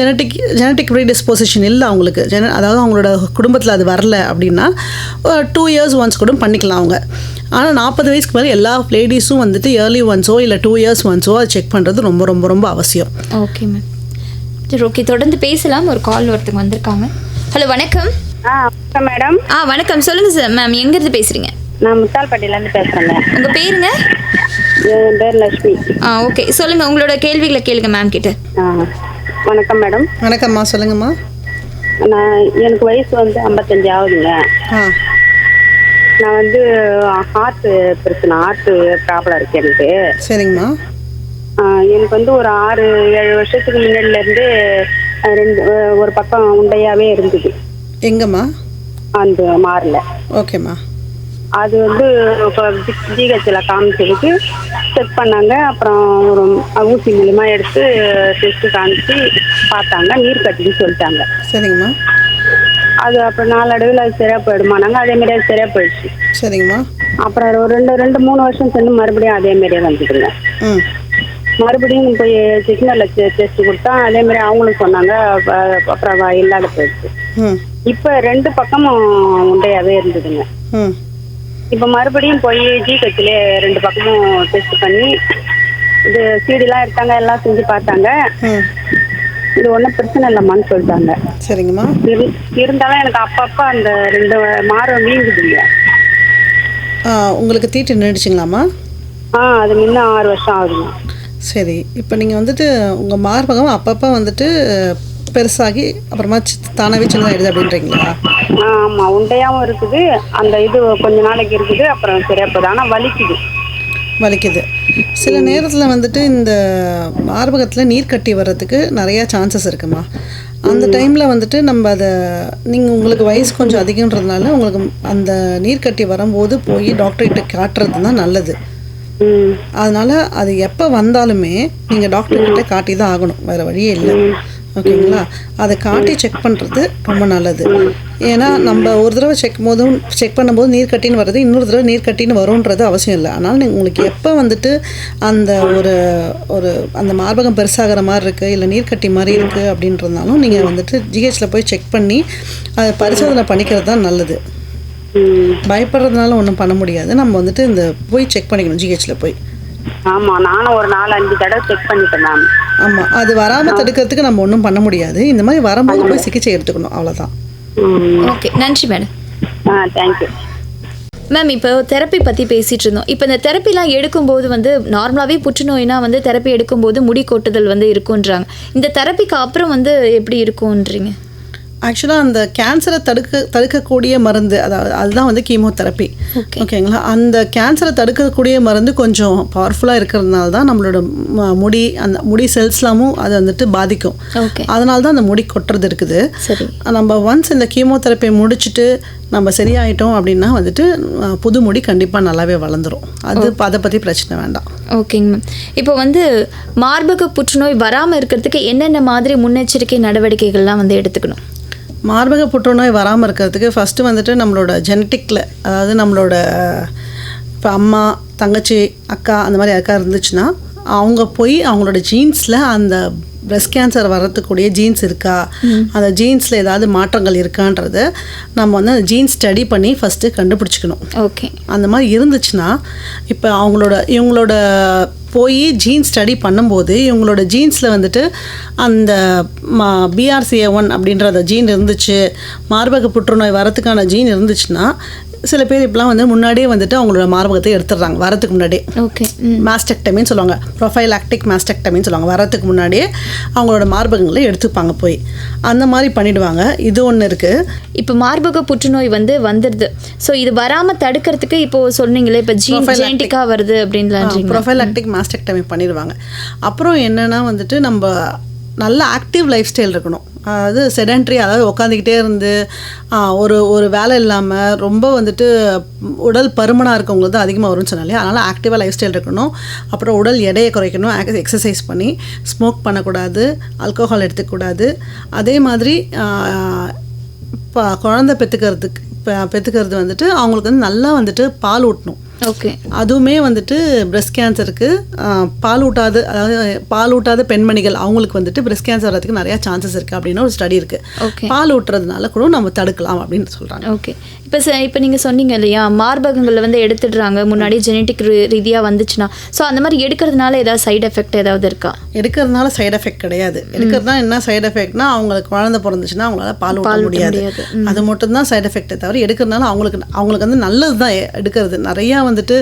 ஜெனட்டிக் ப்ரீடிஸ்போசிஷன் இல்லை அவங்களுக்கு, அதாவது அவங்களோட குடும்பத்தில் அது வரல அப்படின்னா 2 years ஒன்ஸ் கூட பண்ணிக்கலாம் அவங்க. ஆனால் 40 வயசுக்கு மேலே எல்லா லேடிஸும் வந்துட்டு இயர்லி ஒன்ஸோ இல்லை 2 years ஒன்ஸோ அதை செக் பண்ணுறது ரொம்ப ரொம்ப ரொம்ப அவசியம். Okay ma'am. சரி, ஓகே, தொடர்ந்து பேசலாம். ஒரு கால் ஒருத்தங்க வந்திருக்காங்க. ஹலோ, வணக்கம். வணக்கம் மேடம். வணக்கம், சொல்லுங்கள் சார். மேம் எங்கேருந்து பேசுகிறீங்க? நான் முத்தால்பட்டியிலேருந்து பேசுகிறேங்க. உங்கள் பேருங்க? என் பேர் லட்சுமி. ஓகே, சொல்லுங்கள், உங்களோட கேள்விகளை கேளுங்க மேம் கிட்ட. வணக்கம் மேடம். வணக்கம்மா, சொல்லுங்கம்மா. எனக்கு வயசு வந்து 55 ஆகுதுங்க. நான் வந்து ஹார்ட் பிரச்சனை, ஹார்ட் ப்ராப்ளம் இருக்கு எனக்கு. சரிங்கம்மா. எனக்கு வந்து ஒரு 6-7 வருஷத்துக்கு முன்னாடிலேருந்து ஒரு பக்கம் உண்டையாகவே இருந்தது. எங்கம்மா? அந்த மாறல. ஓகேம்மா. அது வந்து இப்போ ஜிஹெச்சில் காமிச்சதுக்கு செக் பண்ணாங்க. அப்புறம் ஒரு ஊசி மூலிமா எடுத்து டெஸ்ட்டு காமிச்சு பார்த்தாங்க, நீர் கட்டின்னு சொல்லிட்டாங்க. சரிங்கம்மா. அது அப்புறம் நாளடைவில் அது சரியாக போயிடுமானாங்க. அதேமாரி அது சரியாக போயிடுச்சு. சரிங்கம்மா. அப்புறம் ஒரு 2-3 வருஷம் சென்று மறுபடியும் அதேமாரியே வந்துடுங்க. மறுபடியும் போய் சிக்னலில் டெஸ்ட் கொடுத்தா அதேமாரி அவங்களும் சொன்னாங்க. அப்புறம் இல்லாத போயிடுச்சு. இப்போ 2 பக்கமும் உண்டையாகவே இருந்ததுங்க. இப்போ மறுபடியும் போய் ஜிஹெச்சிலே 2 பக்கமும் டெஸ்ட் பண்ணி இது சிடிலாம் எடுத்தாங்க, எல்லாம் செஞ்சு பார்த்தாங்க. இது ஒன்றும் பிரச்சனை இல்லைம்மான்னு சொல்லிட்டாங்க. சரிங்கம்மா. இருந்தாலும் எனக்கு அப்பப்போ அந்த 2 மாரம் வீங்குதுங்க. உங்களுக்கு தீட்டு நின்றுச்சுங்களாம்மா? அது முன்ன 6 வருஷம் ஆகுதுங்க. சரி, இப்போ நீங்கள் வந்துட்டு உங்கள் மார்பகம் அப்பப்போ வந்துட்டு பெருசாகி அப்புறமா தானாகவே சின்னதாகிடுது அப்படின்றீங்களா? ஆமாம், உண்டையாகவும் இருக்குது. அந்த இது கொஞ்ச நாளைக்கு இருக்குது, அப்புறம் சரியா போகுது. ஆனால் வலிக்குது. சில நேரத்தில் வந்துட்டு இந்த மார்பகத்தில் நீர் கட்டி வர்றதுக்கு நிறையா சான்சஸ் இருக்குமா. அந்த டைமில் வந்துட்டு நம்ம அதை உங்களுக்கு வயசு கொஞ்சம் அதிகன்றதுனால உங்களுக்கு அந்த நீர் கட்டி வரும்போது போய் டாக்டர்கிட்ட காட்டுறது தான் நல்லது. அதனால் அது எப்போ வந்தாலுமே நீங்கள் டாக்டர்கிட்ட காட்டி தான் ஆகணும், வேறு வழியே இல்லை. ஓகேங்களா? அதை காட்டி செக் பண்ணுறது ரொம்ப நல்லது. ஏன்னா நம்ம ஒரு தடவை செக் பண்ணும்போது நீர் கட்டின்னு வர்றது, இன்னொரு தடவை நீர் கட்டின்னு வரும்ன்றது அவசியம் இல்லை. அதனால் உங்களுக்கு எப்போ வந்துட்டு அந்த அந்த மார்பகம் பெருசாகிற மாதிரி இருக்குது, இல்லை நீர் கட்டி மாதிரி இருக்குது அப்படின்றதுனாலும் நீங்கள் வந்துட்டு ஜிஹெச்சில் போய் செக் பண்ணி அதை பரிசோதனை பண்ணிக்கிறது தான் நல்லது. பயப்படுறதுனால ஒன்றும் பண்ண முடியாது. நம்ம வந்துட்டு இந்த போய் செக் பண்ணிக்கணும் ஜிஹெச்சில் போய். ஆமாம், நானும் ஒரு 4-5 தடவை செக் பண்ணிட்டேன் மேம். ஆமாம், அது வராமல் தடுக்கிறதுக்கு நம்ம ஒன்றும் பண்ண முடியாது. இந்த மாதிரி வரும்போது போய் சிகிச்சை எடுத்துக்கணும், அவ்வளோதான். ஓகே, நன்றி மேடம். Thank you ma'am. இப்போ தெரப்பி பற்றி பேசிகிட்டு இருந்தோம். இப்போ இந்த தெரப்பிலாம் எடுக்கும்போது வந்து நார்மலாகவே புற்றுநோய்னா வந்து தெரப்பி எடுக்கும்போது முடி கொட்டுதல் வந்து இருக்குன்றாங்க. இந்த தெரப்பிக்கு அப்புறம் வந்து எப்படி இருக்குன்றீங்க? ஆக்சுவலாக அந்த கேன்சரை தடுக்கக்கூடிய மருந்து, அதாவது அதுதான் வந்து கீமோதெரப்பி. ஓகேங்களா? அந்த கேன்சரை தடுக்கக்கூடிய மருந்து கொஞ்சம் பவர்ஃபுல்லாக இருக்கிறதுனால தான் நம்மளோட முடி செல்ஸ்லாமும் அது வந்துட்டு பாதிக்கும். அதனால தான் அந்த முடி கொட்டுறது இருக்குது. நம்ம ஒன்ஸ் இந்த கீமோதெரப்பி முடிச்சுட்டு நம்ம சரியாயிட்டோம் அப்படின்னா வந்துட்டு புது முடி கண்டிப்பாக நல்லாவே வளர்ந்துடும். அதை பற்றி பிரச்சனை வேண்டாம். ஓகேங்க மேம். இப்போ வந்து மார்பக புற்றுநோய் வராமல் இருக்கிறதுக்கு என்னென்ன மாதிரி முன்னெச்சரிக்கை நடவடிக்கைகள்லாம் வந்து எடுத்துக்கணும்? மார்பக புற்றுநோய் வராமல் இருக்கிறதுக்கு ஃபஸ்ட்டு வந்துட்டு நம்மளோட ஜெனட்டிக்கில், அதாவது நம்மளோட இப்போ அம்மா, தங்கச்சி, அக்கா அந்த மாதிரி அக்கா இருந்துச்சுன்னா அவங்க போய் அவங்களோட ஜீன்ஸில் அந்த பிரஸ்ட் கேன்சர் வர்றதுக்கூடிய ஜீன்ஸ் இருக்கா, அந்த ஜீன்ஸில் ஏதாவது மாற்றங்கள் இருக்கான்றத நம்ம வந்து அந்த ஜீன்ஸ் ஸ்டடி பண்ணி ஃபஸ்ட்டு கண்டுபிடிச்சிக்கணும். ஓகே. அந்த மாதிரி இருந்துச்சுன்னா இப்போ இவங்களோட போய் ஜீன் ஸ்டடி பண்ணும்போது இவங்களோட ஜீன்ஸில் வந்துட்டு அந்த BRCA1 அப்படின்ற ஜீன் இருந்துச்சு, மார்பக புற்றுநோய் வரத்துக்கான ஜீன் இருந்துச்சுன்னா சில பேர் இப்போலாம் வந்து முன்னாடியே வந்துட்டு அவங்களோட மார்பகத்தை எடுத்துடுறாங்க வரத்துக்கு முன்னாடியே. ஓகே. மாஸ்டெக்டமின்னு சொல்லுவாங்க, ப்ரொஃபைலாக்டிக் மாஸ்டெக்டமின்னு சொல்லுவாங்க. வரத்துக்கு முன்னாடியே அவங்களோட மார்பகங்களை எடுத்துப்பாங்க போய், அந்த மாதிரி பண்ணிவிடுவாங்க. இது ஒன்று இருக்குது. இப்போ மார்பக புற்றுநோய் வந்துடுது. ஸோ இது வராமல் தடுக்கிறதுக்கு இப்போது சொன்னீங்களே, இப்போ ஜெனட்டிக்காக வருது அப்படின்னு ப்ரொஃபைலாக்டிக் மாஸ்டெக்டமி பண்ணிடுவாங்க. அப்புறம் என்னென்னா வந்துட்டு நம்ம நல்ல ஆக்டிவ் லைஃப் ஸ்டைல் இருக்கணும். அதாவது செடென்ட்ரி, அதாவது உட்காந்துக்கிட்டே இருந்து ஒரு வேலை இல்லாமல் ரொம்ப வந்துட்டு உடல் பருமனாக இருக்கவங்களுக்கு தான் அதிகமாக வரும்னு சொன்னாலே. அதனால் ஆக்டிவாக லைஃப் ஸ்டைல் இருக்கணும். அப்புறம் உடல் எடையை குறைக்கணும், எக்ஸசைஸ் பண்ணி, ஸ்மோக் பண்ணக்கூடாது, ஆல்கோஹால் எடுத்துக்கூடாது. அதே மாதிரி இப்போ குழந்தை பெற்றுக்கிறது வந்துட்டு அவங்களுக்கு வந்து நல்லா வந்துட்டு பால் ஊட்டணும். ஓகே. அதுவுமே வந்துட்டு பிரஸ்ட் கேன்சருக்கு பால் ஊட்டாத பெண்மணிகள் அவங்களுக்கு வந்துட்டு பிரஸ்ட் கேன்சர் வரதுக்கு நிறையா சான்சஸ் இருக்குது அப்படின்னு ஒரு ஸ்டடி இருக்குது. பால் ஊட்டுறதுனால கூட நம்ம தடுக்கலாம் அப்படின்னு சொல்கிறாங்க. ஓகே. இப்போ நீங்கள் சொன்னீங்க இல்லையா, மார்பகங்களில் வந்து எடுத்துடுறாங்க முன்னாடி ஜெனட்டிக் ரீதியாக வந்துச்சுன்னா, ஸோ அந்த மாதிரி எடுக்கிறதுனால ஏதாவது சைடு எஃபெக்ட் ஏதாவது இருக்கா? எடுக்கிறதுனால சைடு எஃபெக்ட் கிடையாது. எடுக்கிறதுனா என்ன சைடு எஃபெக்ட்னா, அவங்களுக்கு குழந்தை பிறந்துச்சுன்னா அவங்களால பால் ஊட்ட முடியாது. அது மட்டும்தான் சைடு எஃபெக்டை தவிர எடுக்கிறதுனால அவங்களுக்கு வந்து நல்லது தான் எடுக்கிறது. நிறையா வந்துட்டு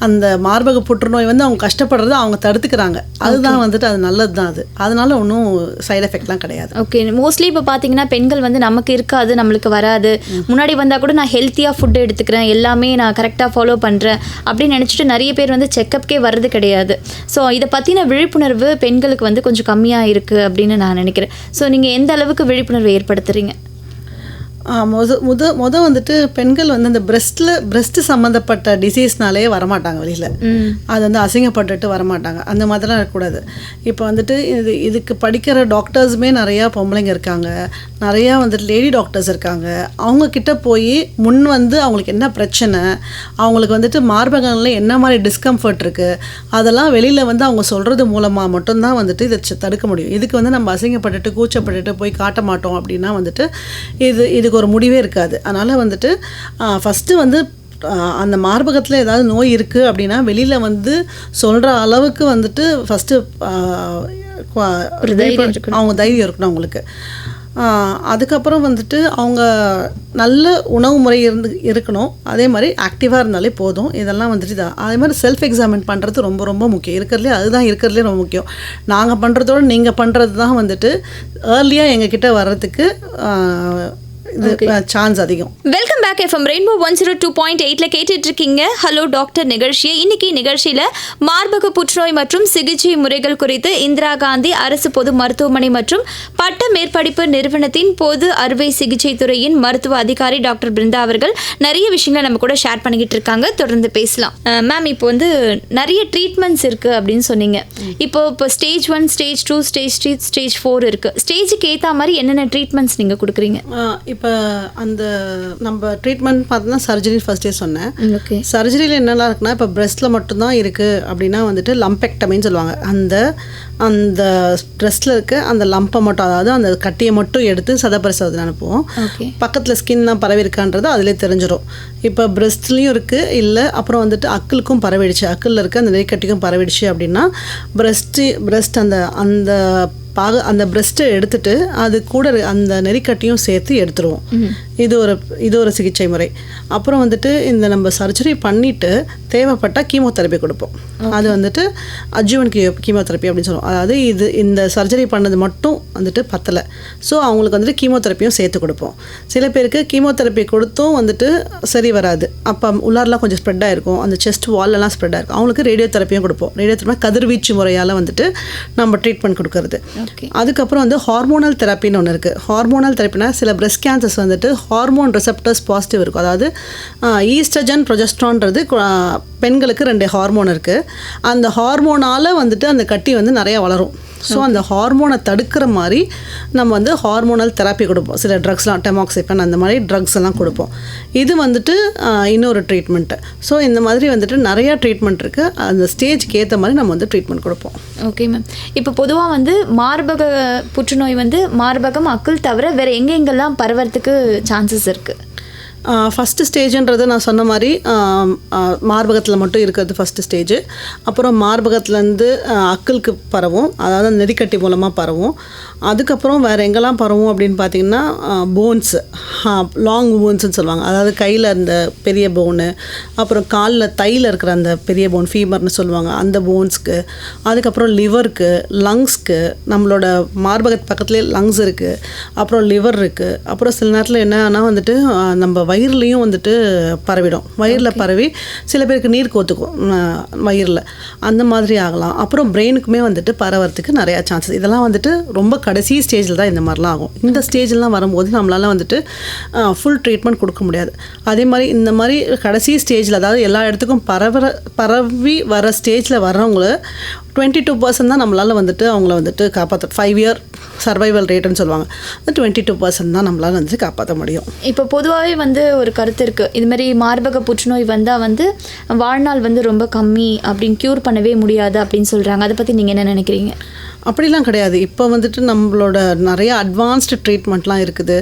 அந்த மார்பக புற்றுநோய் வந்து அவங்க கஷ்டப்படுறது அவங்க தடுத்துக்கிறாங்க. அதுதான் வந்துட்டு அது நல்லது தான். அதனால ஒன்றும் சைடு எஃபெக்ட்லாம் கிடையாது. ஓகே. மோஸ்ட்லி இப்போ பார்த்தீங்கன்னா பெண்கள் வந்து நமக்கு இருக்காது, நம்மளுக்கு வராது, முன்னாடி வந்தால் கூட நான் ஹெல்த்தியாக ஃபுட்டு எடுத்துக்கிறேன், எல்லாமே நான் கரெக்டாக ஃபாலோ பண்ணுறேன் அப்படின்னு நினச்சிட்டு நிறைய பேர் வந்து செக்கப்கே வர்றது கிடையாது. ஸோ இதை பற்றின விழிப்புணர்வு பெண்களுக்கு வந்து கொஞ்சம் கம்மியாக இருக்குது அப்படின்னு நான் நினைக்கிறேன். ஸோ நீங்கள் எந்த அளவுக்கு விழிப்புணர்வு ஏற்படுத்துகிறீங்க? வந்துட்டு பெண்கள் வந்து அந்த பிரஸ்ட்டு சம்மந்தப்பட்ட டிசீஸ்னாலே வரமாட்டாங்க வெளியில். அது வந்து அசிங்கப்பட்டுட்டு வரமாட்டாங்க. அந்த மாதிரிலாம் இருக்கக்கூடாது. இப்போ வந்துட்டு இதுக்கு படிக்கிற டாக்டர்ஸுமே நிறையா பொம்பளைங்க இருக்காங்க, நிறையா வந்துட்டு லேடி டாக்டர்ஸ் இருக்காங்க. அவங்கக்கிட்ட போய் வந்து அவங்களுக்கு என்ன பிரச்சனை, அவங்களுக்கு வந்துட்டு மார்பகங்களில் என்ன மாதிரி டிஸ்கம்ஃபர்ட் இருக்குது, அதெல்லாம் வெளியில் வந்து அவங்க சொல்கிறது மூலமாக மட்டும்தான் வந்துட்டு இதை தடுக்க முடியும். இதுக்கு வந்து நம்ம அசிங்கப்பட்டுட்டு கூச்சப்பட்டுட்டு போய் காட்ட மாட்டோம் அப்படின்னா வந்துட்டு இதுக்கு ஒரு முடிவே இருக்காது. அதனால் வந்துட்டு ஃபஸ்ட்டு வந்து அந்த மார்பகத்தில் ஏதாவது நோய் இருக்குது அப்படின்னா வெளியில் வந்து சொல்கிற அளவுக்கு வந்துட்டு ஃபஸ்ட்டு அவங்க தைரியம் இருக்கணும் அவங்களுக்கு. அதுக்கப்புறம் வந்துட்டு அவங்க நல்ல உணவு முறை இருக்கணும். அதே மாதிரி ஆக்டிவாக இருந்தாலே போதும். இதெல்லாம் வந்துட்டு அதே மாதிரி செல்ஃப் எக்ஸாமின் பண்ணுறது ரொம்ப ரொம்ப முக்கியம். இருக்கிறதுலே ரொம்ப முக்கியம். நாங்கள் பண்ணுறதோடு நீங்கள் பண்ணுறது தான் வந்துட்டு ஏர்லியாக எங்ககிட்ட வர்றதுக்கு சான்ஸ் அதிகம். Welcome back. FM ரெயின்போ 102.8ல கேட்டுட்டு இருக்கீங்க ஹலோ டாக்டர் நிகழ்ச்சியை. இன்னைக்கு நிகழ்ச்சியில மார்பக புற்றுநோய் மற்றும் சிகிச்சை முறைகள் குறித்து இந்திரா காந்தி அரசு பொது மருத்துவமனை மற்றும் பட்ட மேற்படிப்பு நிறுவனத்தின் பொது அறுவை சிகிச்சை துறையின் மருத்துவ அதிகாரி டாக்டர் பிருந்தா அவர்கள் நிறைய விஷயங்களை நம்ம கூட ஷேர் பண்ணிக்கிட்டு இருக்காங்க. தொடர்ந்து பேசலாம். மேம், இப்போ வந்து நிறைய ட்ரீட்மெண்ட்ஸ் இருக்கு அப்படின்னு சொன்னீங்க. இப்போ ஸ்டேஜ் 1, ஸ்டேஜ் 2, ஸ்டேஜ் 3, ஸ்டேஜ் 4 இருக்கு. ஸ்டேஜுக்கு ஏற்ற மாதிரி என்னென்ன ட்ரீட்மெண்ட்ஸ் நீங்க கொடுக்குறீங்க? இப்போ அந்த நம்ம ட்ரீட்மெண்ட் பார்த்தோன்னா சர்ஜரி ஃபஸ்ட்டே சொன்னேன். சர்ஜரியில் என்னெல்லாம் இருக்குன்னா, இப்போ பிரஸ்ட்டில் மட்டும்தான் இருக்குது அப்படின்னா வந்துட்டு லம்பெக்டமின்னு சொல்லுவாங்க. அந்த பிரஸ்ட்டில் இருக்க அந்த லம்பை மட்டும், அதாவது அந்த கட்டியை மட்டும் எடுத்து சதப்பரிசோதனை அனுப்புவோம். பக்கத்தில் ஸ்கின் தான் பரவி இருக்கான்றது அதிலே தெரிஞ்சிடும். இப்போ பிரஸ்ட்லேயும் இருக்குது, இல்லை அப்புறம் வந்துட்டு அக்கிளுக்கும் பரவிடுச்சு, அக்கிளில் இருக்க அந்த நெய்க்கட்டிக்கும் பரவிடுச்சு அப்படின்னா பிரஸ்ட் அந்த பிரஸ்ட்டை எடுத்துட்டு அது கூட அந்த நெறிக்கட்டியும் சேர்த்து எடுத்துருவோம். இது ஒரு சிகிச்சை முறை. அப்புறம் வந்துட்டு இந்த நம்ம சர்ஜரி பண்ணிவிட்டு தேவைப்பட்டால் கீமோதெரப்பி கொடுப்போம். அது வந்துட்டு அட்ஜுவன்ட் கீமோதெரப்பி அப்படின்னு சொல்லுவோம். அதாவது இந்த சர்ஜரி பண்ணது மட்டும் வந்துட்டு பத்தலை, ஸோ அவங்களுக்கு வந்துட்டு கீமோதெரப்பியும் சேர்த்து கொடுப்போம். சில பேருக்கு கீமோதெரப்பி கொடுத்தும் வந்துட்டு சரி வராது, அப்போ உள்ளாரெலாம் கொஞ்சம் ஸ்ப்ரெட் ஆகிருக்கும், அந்த செஸ்ட் வால்லெல்லாம் ஸ்ப்ரெட் ஆகிருக்கும், அவங்களுக்கு ரேடியோ தெரப்பியும் கொடுப்போம். ரேடியோ தெரப்பி கதிர்வீச்சு முறையால் வந்துட்டு நம்ம ட்ரீட்மெண்ட் கொடுக்கறது. அதுக்கப்புறம் வந்து ஹார்மோனல் தெரப்பின்னு ஒன்று இருக்குது. ஹார்மோனல் தெரப்பினா சில பிரெஸ்ட் கேன்சர்ஸ் வந்துட்டு ஹார்மோன் ரிசெப்டர்ஸ் பாசிட்டிவ் இருக்கும். அதாவது ஈஸ்ட்ரஜன் ப்ரொஜெஸ்ட்ரான்றது பெண்களுக்கு 2 ஹார்மோன் இருக்குது. அந்த ஹார்மோனால் வந்துட்டு அந்த கட்டி வந்து நிறையா வளரும். ஸோ அந்த ஹார்மோனை தடுக்கிற மாதிரி நம்ம வந்து ஹார்மோனல் தெரப்பி கொடுப்போம். சில ட்ரக்ஸ்லாம் டெமாக்சிஃபன் அந்த மாதிரி ட்ரக்ஸ் எல்லாம் கொடுப்போம். இது வந்துட்டு இன்னொரு ட்ரீட்மெண்ட்டு. ஸோ இந்த மாதிரி வந்துட்டு நிறையா ட்ரீட்மெண்ட் இருக்குது. அந்த ஸ்டேஜ்க்கு ஏற்ற மாதிரி நம்ம வந்து ட்ரீட்மெண்ட் கொடுப்போம். Okay ma'am. இப்போ பொதுவாக வந்து மார்பக புற்றுநோய் வந்து மார்பகம், அக்குள் தவிர வேறு எங்கெங்கெல்லாம் பரவறதுக்கு சான்சஸ் இருக்குது? ஃபஸ்ட்டு ஸ்டேஜுன்றது நான் சொன்ன மாதிரி மார்பகத்தில் மட்டும் இருக்கிறது ஃபஸ்ட்டு ஸ்டேஜு. அப்புறம் மார்பகத்துலேருந்து அக்குளுக்கு பரவும், அதாவது நெறிக்கட்டி மூலமாக பரவும். அதுக்கப்புறம் வேறு எங்கெல்லாம் பரவும் அப்படின்னு பார்த்திங்கன்னா போன்ஸு, லாங் போன்ஸுன்னு சொல்லுவாங்க. அதாவது கையில் அந்த பெரிய போனு, அப்புறம் காலில் தையில் இருக்கிற அந்த பெரிய போன் ஃபீமர்னு சொல்லுவாங்க, அந்த போன்ஸ்க்கு. அதுக்கப்புறம் லிவருக்கு, லங்ஸ்க்கு, நம்மளோட மார்பகத்து பக்கத்துலேயே லங்ஸ் இருக்குது, அப்புறம் லிவர் இருக்குது. அப்புறம் சில நேரத்தில் என்னன்னா வந்துட்டு நம்ம வயிறுலையும் வந்துட்டு பரவிடும். வயிறில் பரவி சில பேருக்கு நீர் கோத்துக்கும் வயிறில், அந்த மாதிரி ஆகலாம். அப்புறம் பிரெயினுக்குமே வந்துட்டு பரவறதுக்கு நிறையா சான்சஸ். இதெல்லாம் வந்துட்டு ரொம்ப கடைசி ஸ்டேஜில் தான் இந்த மாதிரிலாம் ஆகும். இந்த ஸ்டேஜ்லாம் வரும்போது நம்மளால் வந்துட்டு ஃபுல் ட்ரீட்மெண்ட் கொடுக்க முடியாது. அதே மாதிரி இந்த மாதிரி கடைசி ஸ்டேஜில், அதாவது எல்லா இடத்துக்கும் பரவி வர ஸ்டேஜில் வர்றவங்கள 22% தான் நம்மளால் வந்துட்டு அவங்கள வந்துட்டு காப்பாற்ற, 5 இயர் சர்வைவல் ரேட்டுன்னு சொல்லுவாங்க, அது 22% தான் நம்மளால் வந்துட்டு காப்பாற்ற முடியும். இப்போ பொதுவாகவே வந்து ஒரு கருத்து இருக்குது, இதுமாதிரி மார்பக புற்றுநோய் வந்தால் வந்து வாழ்நாள் வந்து ரொம்ப கம்மி அப்படின்னு க்யூர் பண்ணவே முடியாது அப்படின்னு சொல்கிறாங்க. அதை பற்றி நீங்கள் என்ன நினைக்கிறீங்க? அப்படிலாம் கிடையாது. இப்போ வந்துட்டு நம்மளோட நிறைய அட்வான்ஸ்டு ட்ரீட்மெண்ட்லாம் இருக்குது.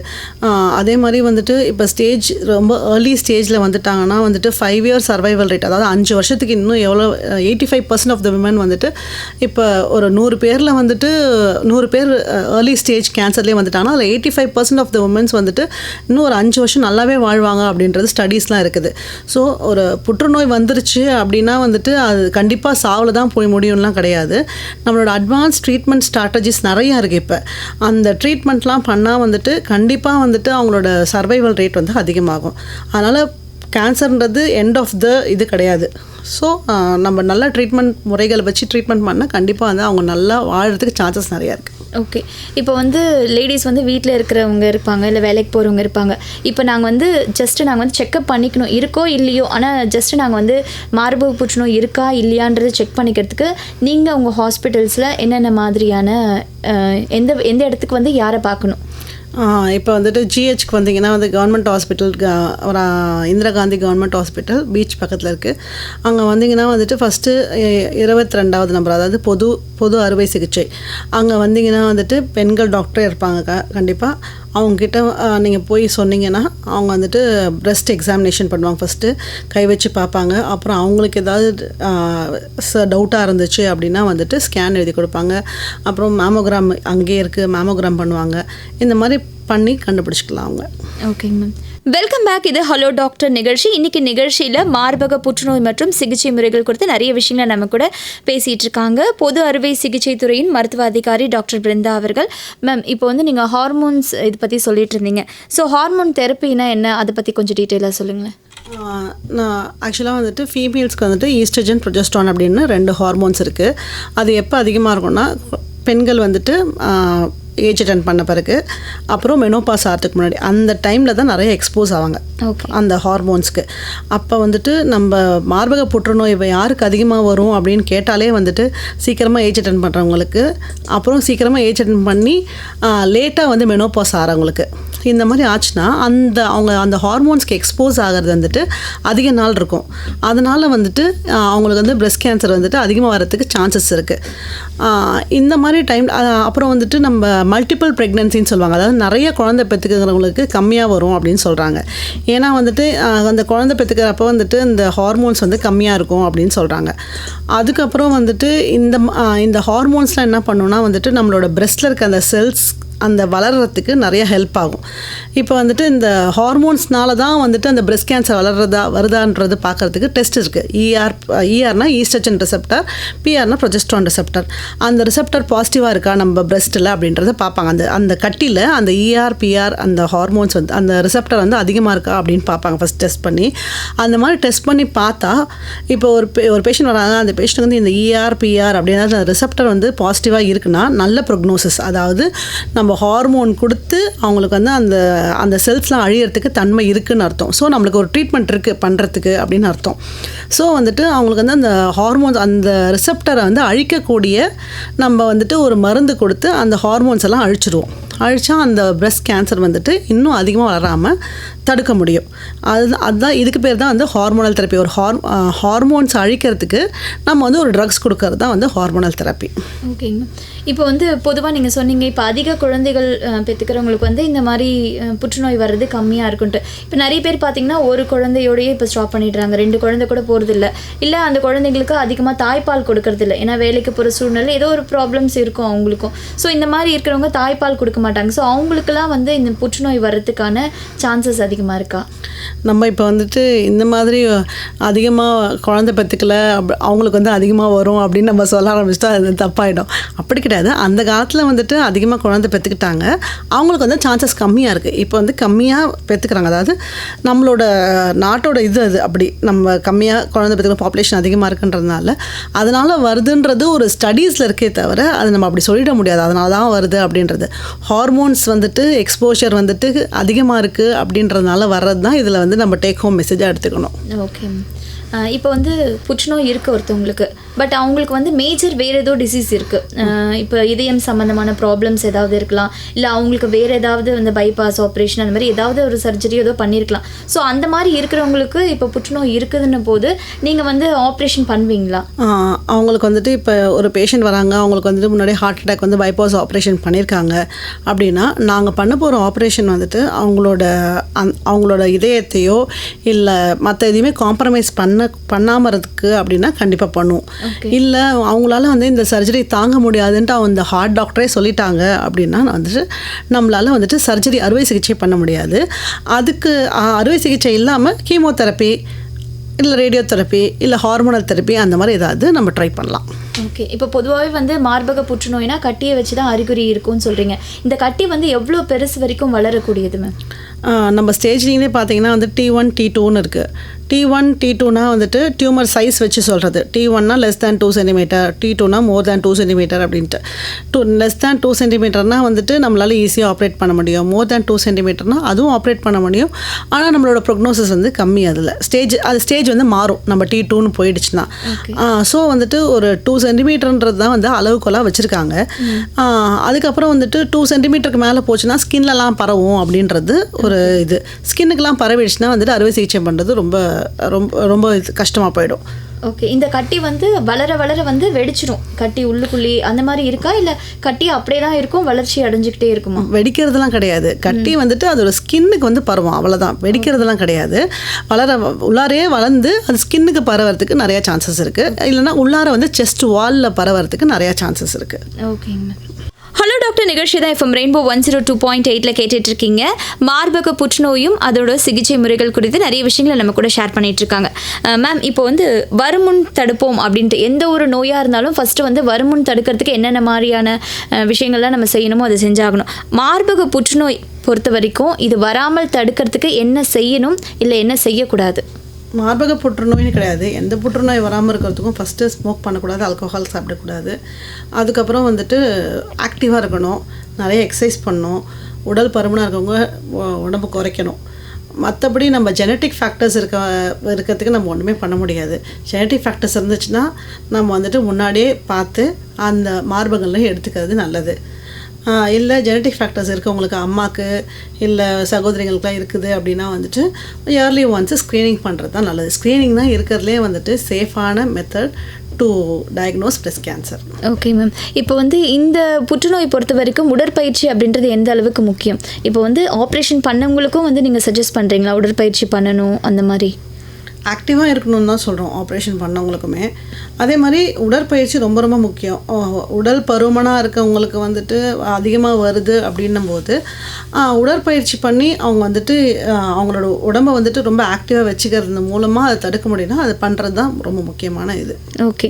அதே மாதிரி வந்துட்டு இப்போ ஸ்டேஜ் ரொம்ப ஏர்லி ஸ்டேஜில் வந்துட்டாங்கன்னா வந்துட்டு 5 இயர் சர்வைவல் ரேட், அதாவது 5 வருஷத்துக்கு இன்னும் எவ்வளோ 85% ஆஃப் த விமன் வந்துட்டு இப்போ ஒரு 100 பேரில் வந்துட்டு 100 பேர் ஏர்லி ஸ்டேஜ் கேன்சர்லேயே வந்துட்டாங்கன்னா அதில் 85% ஆஃப் த உமன்ஸ் வந்துட்டு இன்னும் ஒரு 5 வருஷம் நல்லாவே வாழ்வாங்க அப்படின்றது ஸ்டடீஸ்லாம் இருக்குது. ஸோ ஒரு புற்றுநோய் வந்துருச்சு அப்படின்னா வந்துட்டு அது கண்டிப்பாக சாவில் தான் போய் முடியும்லாம் கிடையாது. நம்மளோட அட்வான்ஸ் ட்ரீட்மெண்ட் ஸ்ட்ராட்டஜிஸ் நிறையா இருக்குது. இப்போ அந்த ட்ரீட்மெண்ட்லாம் பண்ணால் வந்துட்டு கண்டிப்பாக வந்துட்டு அவங்களோட சர்வைவல் ரேட் வந்து அதிகமாகும். அதனால் கேன்சர்ன்றது எண்ட் ஆஃப் த இது கிடையாது. ஸோ நம்ம நல்ல ட்ரீட்மெண்ட் முறைகளை வச்சு ட்ரீட்மெண்ட் பண்ணால் கண்டிப்பாக வந்து அவங்க நல்லா வாழறதுக்கு சான்சஸ் நிறையா இருக்குது. ஓகே. இப்போ வந்து லேடிஸ் வந்து வீட்டில் இருக்கிறவங்க இருப்பாங்க, இல்லை வேலைக்கு போகிறவங்க இருப்பாங்க. இப்போ நாங்கள் வந்து நாங்கள் வந்து செக்கப் பண்ணிக்கணும், இருக்கோ இல்லையோ, ஆனால் நாங்கள் வந்து மார்பக புற்றுநோய் இருக்கா இல்லையான்றது செக் பண்ணிக்கிறதுக்கு நீங்கள் உங்கள் ஹாஸ்பிட்டல்ஸில் என்னென்ன மாதிரியான எந்த இடத்துக்கு வந்து யாரை பார்க்கணும்? இப்போ வந்துட்டு ஜிஹெச்க்கு வந்தீங்கன்னா வந்து கவர்மெண்ட் ஹாஸ்பிட்டல், ஒரு Indira Gandhi government hospital beach பக்கத்தில் இருக்குது. அங்கே வந்தீங்கன்னா வந்துட்டு ஃபஸ்ட்டு 22வது நம்பர், அதாவது பொது அறுவை சிகிச்சை. அங்கே வந்தீங்கன்னா வந்துட்டு பெண்கள் டாக்டரே இருப்பாங்க கண்டிப்பாக. அவங்கக்கிட்ட நீங்கள் போய் சொன்னீங்கன்னா அவங்க வந்துட்டு பிரெஸ்ட் எக்ஸாமினேஷன் பண்ணுவாங்க. ஃபஸ்ட்டு கை வச்சு பார்ப்பாங்க. அப்புறம் அவங்களுக்கு ஏதாவது டவுட்டாக இருந்துச்சு அப்படின்னா வந்துட்டு ஸ்கேன் எழுதி கொடுப்பாங்க. அப்புறம் மேமோகிராம் அங்கேயே இருக்குது, மேமோகிராம் பண்ணுவாங்க. இந்த மாதிரி பண்ணி கண்டுபிடிச்சிக்கலாம் அவங்க. ஓகேங்க மேம். Welcome back. இது ஹலோ டாக்டர் நிகழ்ச்சி. இன்னைக்கு நிகழ்ச்சியில் மார்பக புற்றுநோய் மற்றும் சிகிச்சை முறைகள் குறித்து நிறைய விஷயங்களை நம்ம கூட பேசிகிட்டு இருக்காங்க பொது அறுவை சிகிச்சை துறையின் மருத்துவ அதிகாரி டாக்டர் பிருந்தா அவர்கள். மேம், இப்போ வந்து நீங்கள் ஹார்மோன்ஸ் இது பற்றி சொல்லிட்டு இருந்தீங்க. ஸோ ஹார்மோன் தெரப்பினா என்ன, அதை பற்றி கொஞ்சம் டீட்டெயிலாக சொல்லுங்களேன். நான் ஆக்சுவலாக வந்துட்டு ஃபீமேல்ஸ்க்கு வந்துட்டு ஈஸ்ட்ரஜன் ப்ரொஜெஸ்ட்ரான் அப்படின்னு 2 ஹார்மோன்ஸ் இருக்குது. அது எப்போ அதிகமாக இருக்கும்னா பெண்கள் வந்துட்டு ஏஜ் அட்டன் பண்ண பிறகு, அப்புறம் மெனோபாஸ் ஆகிறதுக்கு முன்னாடி, அந்த டைமில் தான் நிறைய எக்ஸ்போஸ் ஆவாங்க அந்த ஹார்மோன்ஸ்க்கு. அப்போ வந்துட்டு நம்ம மார்பக புற்றுநோய் யாருக்கு அதிகமாக வரும் அப்படின்னு கேட்டாலே வந்துட்டு சீக்கிரமாக ஏஜ் அட்டன் பண்ணுறவங்களுக்கு, அப்புறம் சீக்கிரமாக ஏஜ் அட்டன் பண்ணி லேட்டாக வந்து மெனோபாஸ் ஆகிறவங்களுக்கு, இந்த மாதிரி ஆச்சுன்னா அவங்க அந்த ஹார்மோன்ஸ்க்கு எக்ஸ்போஸ் ஆகிறது வந்துட்டு அதிக நாள் இருக்கும். அதனால் வந்துட்டு அவங்களுக்கு வந்து பிரெஸ்ட் கேன்சர் வந்துட்டு அதிகமாக வரதுக்கு சான்சஸ் இருக்குது. இந்த மாதிரி டைம் அப்புறம் வந்துட்டு நம்ம மல்டிபிள் ப்ரெக்னன்சின்னு சொல்லுவாங்க. அதாவது நிறைய குழந்தை பெற்றுக்கிறவங்களுக்கு கம்மியாக வரும் அப்படின்னு சொல்கிறாங்க. ஏன்னா வந்துட்டு அந்த குழந்தை பெற்றுக்கிறப்போ வந்துட்டு இந்த ஹார்மோன்ஸ் வந்து கம்மியாக இருக்கும் அப்படின்னு சொல்கிறாங்க. அதுக்கப்புறம் வந்துட்டு இந்த ஹார்மோன்ஸ்லாம் என்ன பண்ணுன்னா வந்துட்டு நம்மளோட பிரெஸ்ட்டில் இருக்க அந்த செல்ஸ் அந்த வளர்கிறதுக்கு நிறைய ஹெல்ப் ஆகும். இப்போ வந்துட்டு இந்த ஹார்மோன்ஸ்னால தான் வந்துட்டு அந்த பிரஸ்ட் கேன்சர் வருதான்றது பார்க்குறதுக்கு டெஸ்ட் இருக்குது. இஆர்னா ஈஸ்ட்ரஜன் ரிசெப்டர், பிஆர்னா ப்ரொஜெஸ்ட்ரான் ரிசெப்டர். அந்த ரிசெப்டர் பாசிட்டிவாக இருக்கா நம்ம பிரஸ்ட்டில் அப்படின்றத பார்ப்பாங்க. அந்த கட்டியில் அந்த பிஆர் அந்த ஹார்மோன்ஸ் வந்து அந்த ரிசெப்டர் வந்து அதிகமாக இருக்கா அப்படின்னு பார்ப்பாங்க ஃபஸ்ட் டெஸ்ட் பண்ணி. அந்த மாதிரி டெஸ்ட் பண்ணி பார்த்தா இப்போ ஒரு பேஷண்ட் வராங்க, அந்த பேஷண்ட் வந்து இந்த பிஆர் அப்படின்னா அந்த ரிசெப்டர் வந்து பாசிட்டிவாக இருக்குன்னா நல்ல ப்ரொக்னோசிஸ். அதாவது நம்ம ஹார்மோன் கொடுத்து அவங்களுக்கு வந்து அந்த செல்ஸ்லாம் அழியறதுக்கு தன்மை இருக்குதுன்னு அர்த்தம். ஸோ நம்மளுக்கு ஒரு ட்ரீட்மெண்ட் இருக்குது பண்ணுறதுக்கு அப்படின்னு அர்த்தம். ஸோ வந்துட்டு அவங்களுக்கு வந்து அந்த ஹார்மோன்ஸ் அந்த ரிசெப்டரை வந்து அழிக்கக்கூடிய நம்ம வந்துட்டு ஒரு மருந்து கொடுத்து அந்த ஹார்மோன்ஸ் எல்லாம் அழிச்சா அந்த பிரஸ்ட் கேன்சர் வந்துட்டு இன்னும் அதிகமாக வராமல் தடுக்க முடியும். அதுதான் இதுக்கு பேர் தான் வந்து ஹார்மோனல் தெரப்பி. ஒரு ஹார்மோன்ஸ் அழிக்கிறதுக்கு நம்ம வந்து ஒரு ட்ரக்ஸ் கொடுக்கறது தான் வந்து ஹார்மோனல் தெரப்பி. ஓகேங்க. இப்போ வந்து பொதுவாக நீங்கள் சொன்னீங்க, இப்போ அதிக குழந்தைகள் பெற்றுக்கிறவங்களுக்கு வந்து இந்த மாதிரி புற்றுநோய் வர்றது கம்மியாக இருக்குன்ட்டு. இப்போ நிறைய பேர் பார்த்தீங்கன்னா ஒரு குழந்தையோடையே இப்போ ஸ்டாப் பண்ணிடுறாங்க, 2 குழந்தை கூட போகிறதில்ல, இல்லை அந்த குழந்தைங்களுக்கு அதிகமாக தாய்ப்பால் கொடுக்கறதில்ல. ஏன்னா வேலைக்கு போகிற சூழ்நிலை ஏதோ ஒரு ப்ராப்ளம்ஸ் இருக்கும் அவங்களுக்கும். ஸோ இந்த மாதிரி இருக்கிறவங்க தாய்ப்பால் கொடுக்க மாட்டாங்க. ஸோ அவங்களுக்குலாம் வந்து இந்த புற்றுநோய் வர்றதுக்கான சான்சஸ் அதிகமாக இருக்கா? நம்ம இப்போ வந்துட்டு இந்த மாதிரி அதிகமாக குழந்தை பெற்றுக்கல அவங்களுக்கு வந்து அதிகமாக வரும் அப்படின்னு நம்ம சொல்ல ஆரம்பிச்சிட்டா அது தப்பாயிடும். அப்படி கிடையாது. அந்த காலத்தில் வந்துட்டு அதிகமாக குழந்தை பெற்றுக்கிட்டாங்க, அவங்களுக்கு வந்து சான்சஸ் கம்மியாக இருக்குது. இப்போ வந்து கம்மியாக பெற்றுக்கிறாங்க. அதாவது நம்மளோட நாட்டோட அது அப்படி நம்ம கம்மியாக குழந்தை பெற்றுக்கிற பாப்புலேஷன் அதிகமாக இருக்குன்றதுனால அதனால் வருதுன்றது ஒரு ஸ்டடீஸில் இருக்கே தவிர அது நம்ம அப்படி சொல்லிட முடியாது அதனால தான் வருது அப்படின்றது. ஹார்மோன்ஸ் வந்துட்டு எக்ஸ்போஷர் வந்துட்டு அதிகமாக இருக்குது அப்படின்றதுனால வர்றது தான் இதில் வந்து நம்ம டேக் ஹோம் மெசேஜாக எடுத்துக்கணும். ஓகே. இப்போ வந்து புற்றுநோய் இருக்குது ஒருத்தவங்களுக்கு, பட் அவங்களுக்கு வந்து மேஜர் வேறு ஏதோ டிசீஸ் இருக்குது. இப்போ இதயம் சம்மந்தமான ப்ராப்ளம்ஸ் ஏதாவது இருக்கலாம், இல்லை அவங்களுக்கு வேறு ஏதாவது இந்த பைபாஸ் ஆப்ரேஷன் அந்த மாதிரி ஏதாவது ஒரு சர்ஜரி ஏதோ பண்ணியிருக்கலாம். ஸோ அந்த மாதிரி இருக்கிறவங்களுக்கு இப்போ புற்றுநோய் இருக்குதுன்ன போது நீங்கள் வந்து ஆப்ரேஷன் பண்ணுவீங்களா? அவங்களுக்கு வந்துட்டு இப்போ ஒரு பேஷண்ட் வராங்க, அவங்களுக்கு வந்துட்டு முன்னாடி ஹார்ட் அட்டாக் வந்து பைபாஸ் ஆப்ரேஷன் பண்ணியிருக்காங்க அப்படின்னா நாங்கள் பண்ண போகிற ஆப்ரேஷன் வந்துட்டு அவங்களோட இதயத்தையோ இல்லை மற்ற எதையுமே காம்ப்ரமைஸ் பண்ணாமல் இருக்கு அப்படின்னா கண்டிப்பாக பண்ணுவோம். இல்லை அவங்களால வந்து இந்த சர்ஜரி தாங்க முடியாதுன்ட்டு அந்த ஹார்ட் டாக்டரே சொல்லிட்டாங்க அப்படின்னா வந்துட்டு நம்மளால் வந்துட்டு சர்ஜரி அறுவை சிகிச்சை பண்ண முடியாது. அதுக்கு அறுவை சிகிச்சை இல்லாமல் கீமோதெரப்பி இல்லை ரேடியோதெரப்பி இல்லை ஹார்மோனல் தெரப்பி அந்த மாதிரி ஏதாவது நம்ம ட்ரை பண்ணலாம். ஓகே. இப்போ பொதுவாகவே வந்து மார்பக புற்றுநோய்னா கட்டியை வச்சு தான் அறிகுறி இருக்கும்னு சொல்கிறீங்க. இந்த கட்டி வந்து எவ்வளோ பெருசு வரைக்கும் வளரக்கூடியது மேம்? நம்ம ஸ்டேஜ்லேயே பார்த்தீங்கன்னா வந்து T1 T2ன்னு இருக்குது. T1 T2னா வந்துட்டு டியூமர் சைஸ் வச்சு சொல்கிறது. T1னா லெஸ் தேன் 2 சென்டிமீட்டர், T2னா மோர் தேன் 2 சென்டிமீட்டர் அப்படின்ட்டு. லெஸ் தேன் 2 சென்டிமீட்டர்னால் வந்துட்டு நம்மளால் ஈஸியாக ஆப்ரேட் பண்ண முடியும். மோர் தேன் 2 சென்டிமீட்டர்னால் அதுவும் ஆப்ரேட் பண்ண முடியும். ஆனால் நம்மளோட ப்ரொக்னோசிஸ் வந்து கம்மி. அதில் ஸ்டேஜ் வந்து மாறும் நம்ம T2ன்னு போயிடுச்சுன்னா. ஸோ வந்துட்டு ஒரு 2 சென்டிமீட்டர்ன்றது தான் வந்து அளவுக்கொல்லாம் வச்சுருக்காங்க. அதுக்கப்புறம் வந்துட்டு 2 சென்டிமீட்டருக்கு மேலே போச்சுன்னா ஸ்கின்லலாம் பரவும் அப்படின்றது ஒரு இது. ஸ்கின்னுக்கெலாம் பரவிடுச்சுன்னா வந்துட்டு அறுவை சிகிச்சை பண்ணுறது ரொம்ப ரொம்ப ரொம்ப கஷ்டமாக போயிடும். ஓகே. இந்த கட்டி வந்து வளர வளர வந்து வெடிச்சிடும், கட்டி உள்ளுக்குள்ளே அந்த மாதிரி இருக்கா, இல்லை கட்டி அப்படியே தான் இருக்கும், வளர்ச்சி அடைஞ்சிக்கிட்டே இருக்குமா? வெடிக்கிறதுலாம் கிடையாது. கட்டி வந்துட்டு அதோட ஸ்கின்னுக்கு வந்து பரவும், அவ்வளோதான். வெடிக்கிறதுலாம் கிடையாது. உள்ளாரே வளர்ந்து அது ஸ்கின்னுக்கு பரவறதுக்கு நிறையா சான்சஸ் இருக்குது. இல்லைனா உள்ளார வந்து செஸ்ட் வாலில் பரவறதுக்கு நிறையா சான்சஸ் இருக்குது. ஓகேங்க. ஹலோ டாக்டர் நிகழ்ச்சி தான் FM ரெயின்போ 102.8 கேட்டுட்டு இருக்கீங்க. மார்பக புற்றுநோயும் அதோட சிகிச்சை முறைகள் குறித்து நிறைய விஷயங்களை நம்ம கூட ஷேர் பண்ணிட்டு இருக்காங்க. மேம், இப்போ வந்து வருமுன் தடுப்போம் அப்படின்ட்டு எந்த ஒரு நோயாக இருந்தாலும் ஃபர்ஸ்ட் வந்து வருமுன் தடுக்கிறதுக்கு என்னென்ன மாதிரியான விஷயங்கள்லாம் நம்ம செய்யணுமோ அதை செஞ்சாகணும். மார்பக புற்றுநோய் பொறுத்த வரைக்கும் இது வராமல் தடுக்கிறதுக்கு என்ன செய்யணும், இல்லை என்ன செய்யக்கூடாது? மார்பக புற்றுநோய்னு கிடையாது, எந்த புற்றுநோய் வராமல் இருக்கிறதுக்கும் ஃபஸ்ட்டு ஸ்மோக் பண்ணக்கூடாது, ஆல்கோஹால் சாப்பிடக்கூடாது. அதுக்கப்புறம் வந்துட்டு ஆக்டிவாக இருக்கணும், நிறைய எக்ஸசைஸ் பண்ணணும், உடல் பருமனாக இருக்கவங்க உடம்பு குறைக்கணும். மற்றபடி நம்ம ஜெனட்டிக் ஃபேக்டர்ஸ் இருக்கிறதுக்கு நம்ம ஒன்றுமே பண்ண முடியாது. ஜெனட்டிக் ஃபேக்டர்ஸ் இருந்துச்சுன்னா நம்ம வந்துட்டு முன்னாடியே பார்த்து அந்த மார்பகங்களையும் எடுத்துக்கிறது நல்லது. இல்லை ஜெனட்டிக் ஃபேக்டர்ஸ் இருக்கவங்களுக்கு, அம்மாவுக்கு இல்லை சகோதரிகளுக்குலாம் இருக்குது அப்படின்னா வந்துட்டு இயர்லி ஒன்ஸ் ஸ்க்ரீனிங் பண்ணுறது தான் நல்லது. ஸ்க்ரீனிங் தான் இருக்கிறதுலே வந்துட்டு சேஃபான method to diagnose breast cancer. Okay ma'am. இப்போ வந்து இந்த புற்றுநோய் பொறுத்த வரைக்கும் உடற்பயிற்சி அப்படின்றது எந்த அளவுக்கு முக்கியம்? இப்போ வந்து ஆப்ரேஷன் பண்ணவங்களுக்கும் வந்து நீங்கள் சஜஸ்ட் பண்ணுறீங்களா உடற்பயிற்சி பண்ணணும் அந்த மாதிரி? ஆக்டிவாக இருக்கணும்னு தான் சொல்கிறோம் ஆப்ரேஷன் பண்ணவங்களுக்குமே. அதே மாதிரி உடற்பயிற்சி ரொம்ப ரொம்ப முக்கியம். உடல் பருமனாக இருக்கவங்களுக்கு வந்துட்டு அதிகமாக வருது அப்படின்னும் போது உடற்பயிற்சி பண்ணி அவங்க வந்துட்டு அவங்களோட உடம்பை வந்துட்டு ரொம்ப ஆக்டிவாக வச்சுக்கிறது மூலமாக அதை தடுக்க முடியும்னா அது பண்ணுறது தான் ரொம்ப முக்கியமான இது. ஓகே,